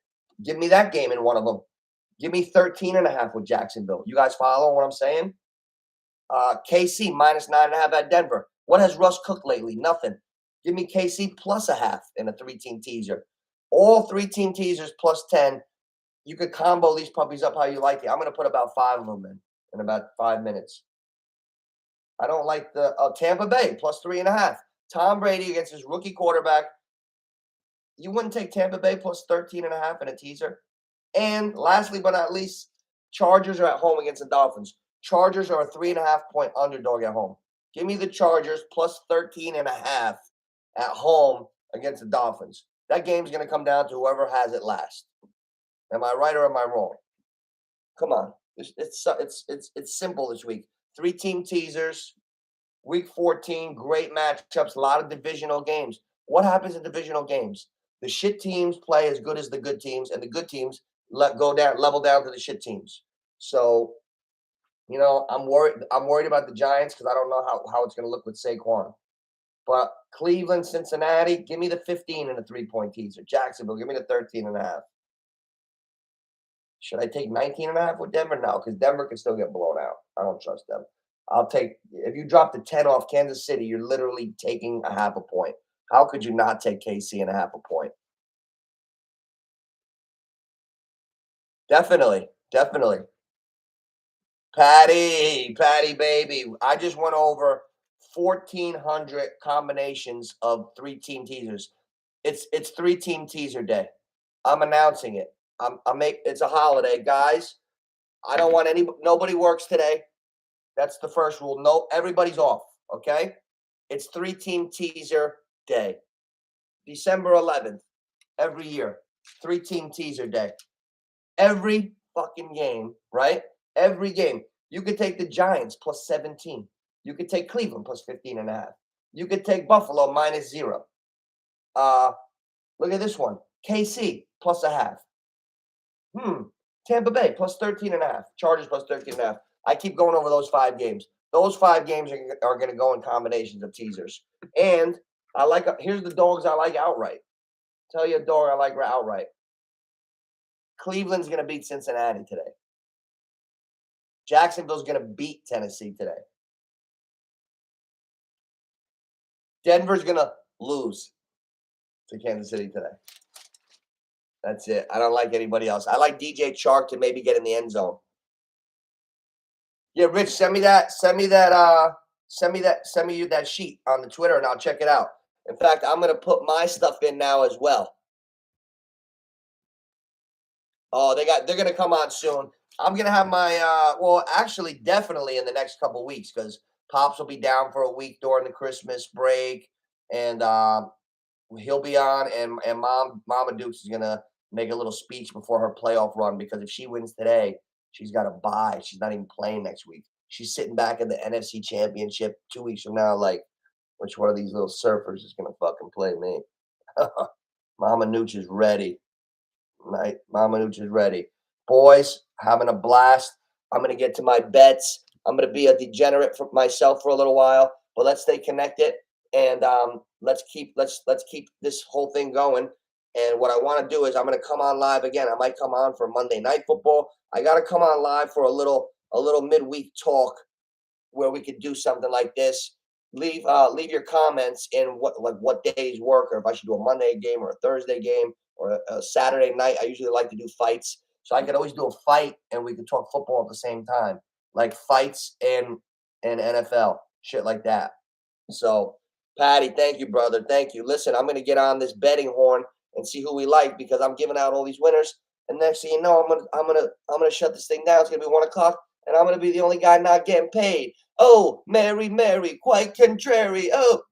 S1: Give me that game in one of them. Give me 13.5 with Jacksonville. You guys follow what I'm saying? KC minus 9.5 at Denver. What has Russ cooked lately? Nothing. Give me KC plus 0.5 in a 3-team teaser. All 3-team teasers plus 10. You could combo these puppies up how you like it. I'm going to put about 5 of them in about 5 minutes. I don't like the Tampa Bay plus 3.5. Tom Brady against his rookie quarterback. You wouldn't take Tampa Bay plus 13.5 in a teaser. And lastly but not least, Chargers are at home against the Dolphins. Chargers are a 3.5-point underdog at home. Give me the Chargers plus 13.5 at home against the Dolphins. That game's going to come down to whoever has it last. Am I right or am I wrong? Come on. It's simple this week. 3-team teasers. Week 14, great matchups, a lot of divisional games. What happens in divisional games? The shit teams play as good as the good teams, and the good teams level down to the shit teams. So, you know, I'm worried about the Giants, because I don't know how it's going to look with Saquon. But Cleveland, Cincinnati, give me the 15 in a 3-point teaser. Jacksonville, give me the 13.5. Should I take 19.5 with Denver? No, because Denver can still get blown out. I don't trust them. I'll take, if you drop the 10 off Kansas City, you're literally taking 0.5 point. How could you not take KC in 0.5 point? Definitely. Patty, baby. I just went over 1,400 combinations of 3-team teasers. It's 3-team teaser day. I'm announcing it. It's a holiday, guys. I don't want nobody works today. That's the first rule. No, everybody's off. Okay. It's 3-team teaser day. December 11th, every year. 3-team teaser day. Every fucking game, right? Every game. You could take the Giants plus 17. You could take Cleveland plus 15.5. You could take Buffalo minus 0. Look at this one. KC plus 0.5. Tampa Bay plus 13.5. Chargers plus 13.5. I keep going over those 5 games. Those 5 games are going to go in combinations of teasers. And I like. Here's the dogs I like outright. Tell you a dog I like outright. Cleveland's going to beat Cincinnati today. Jacksonville's going to beat Tennessee today. Denver's going to lose to Kansas City today. That's it. I don't like anybody else. I like DJ Chark to maybe get in the end zone. Yeah, Rich, send me that sheet on the Twitter and I'll check it out. In fact, I'm going to put my stuff in now as well. Oh, they're going to come on soon. I'm going to have my well, actually definitely in the next couple weeks cuz Pops will be down for a week during the Christmas break and he'll be on and Mama Dukes is going to make a little speech before her playoff run because if she wins today, she's got a bye. She's not even playing next week. She's sitting back in the NFC Championship 2 weeks from now like, which one of these little surfers is going to fucking play me? Mama Nooch is ready. Right? Mama Nooch is ready. Boys, having a blast. I'm going to get to my bets. I'm going to be a degenerate for myself for a little while, but let's stay connected and let's keep this whole thing going. And what I want to do is I'm going to come on live again. I might come on for Monday Night Football. I got to come on live for a little midweek talk where we could do something like this. Leave your comments in what days work, or if I should do a Monday game or a Thursday game or a Saturday night. I usually like to do fights, so I could always do a fight and we could talk football at the same time, like fights and NFL shit like that. So, Patty, thank you, brother. Thank you. Listen, I'm gonna get on this betting horn and see who we like because I'm giving out all these winners. And next thing you know, I'm gonna shut this thing down. It's gonna be 1 o'clock, and I'm gonna be the only guy not getting paid. Oh, Mary, Mary, quite contrary. Oh.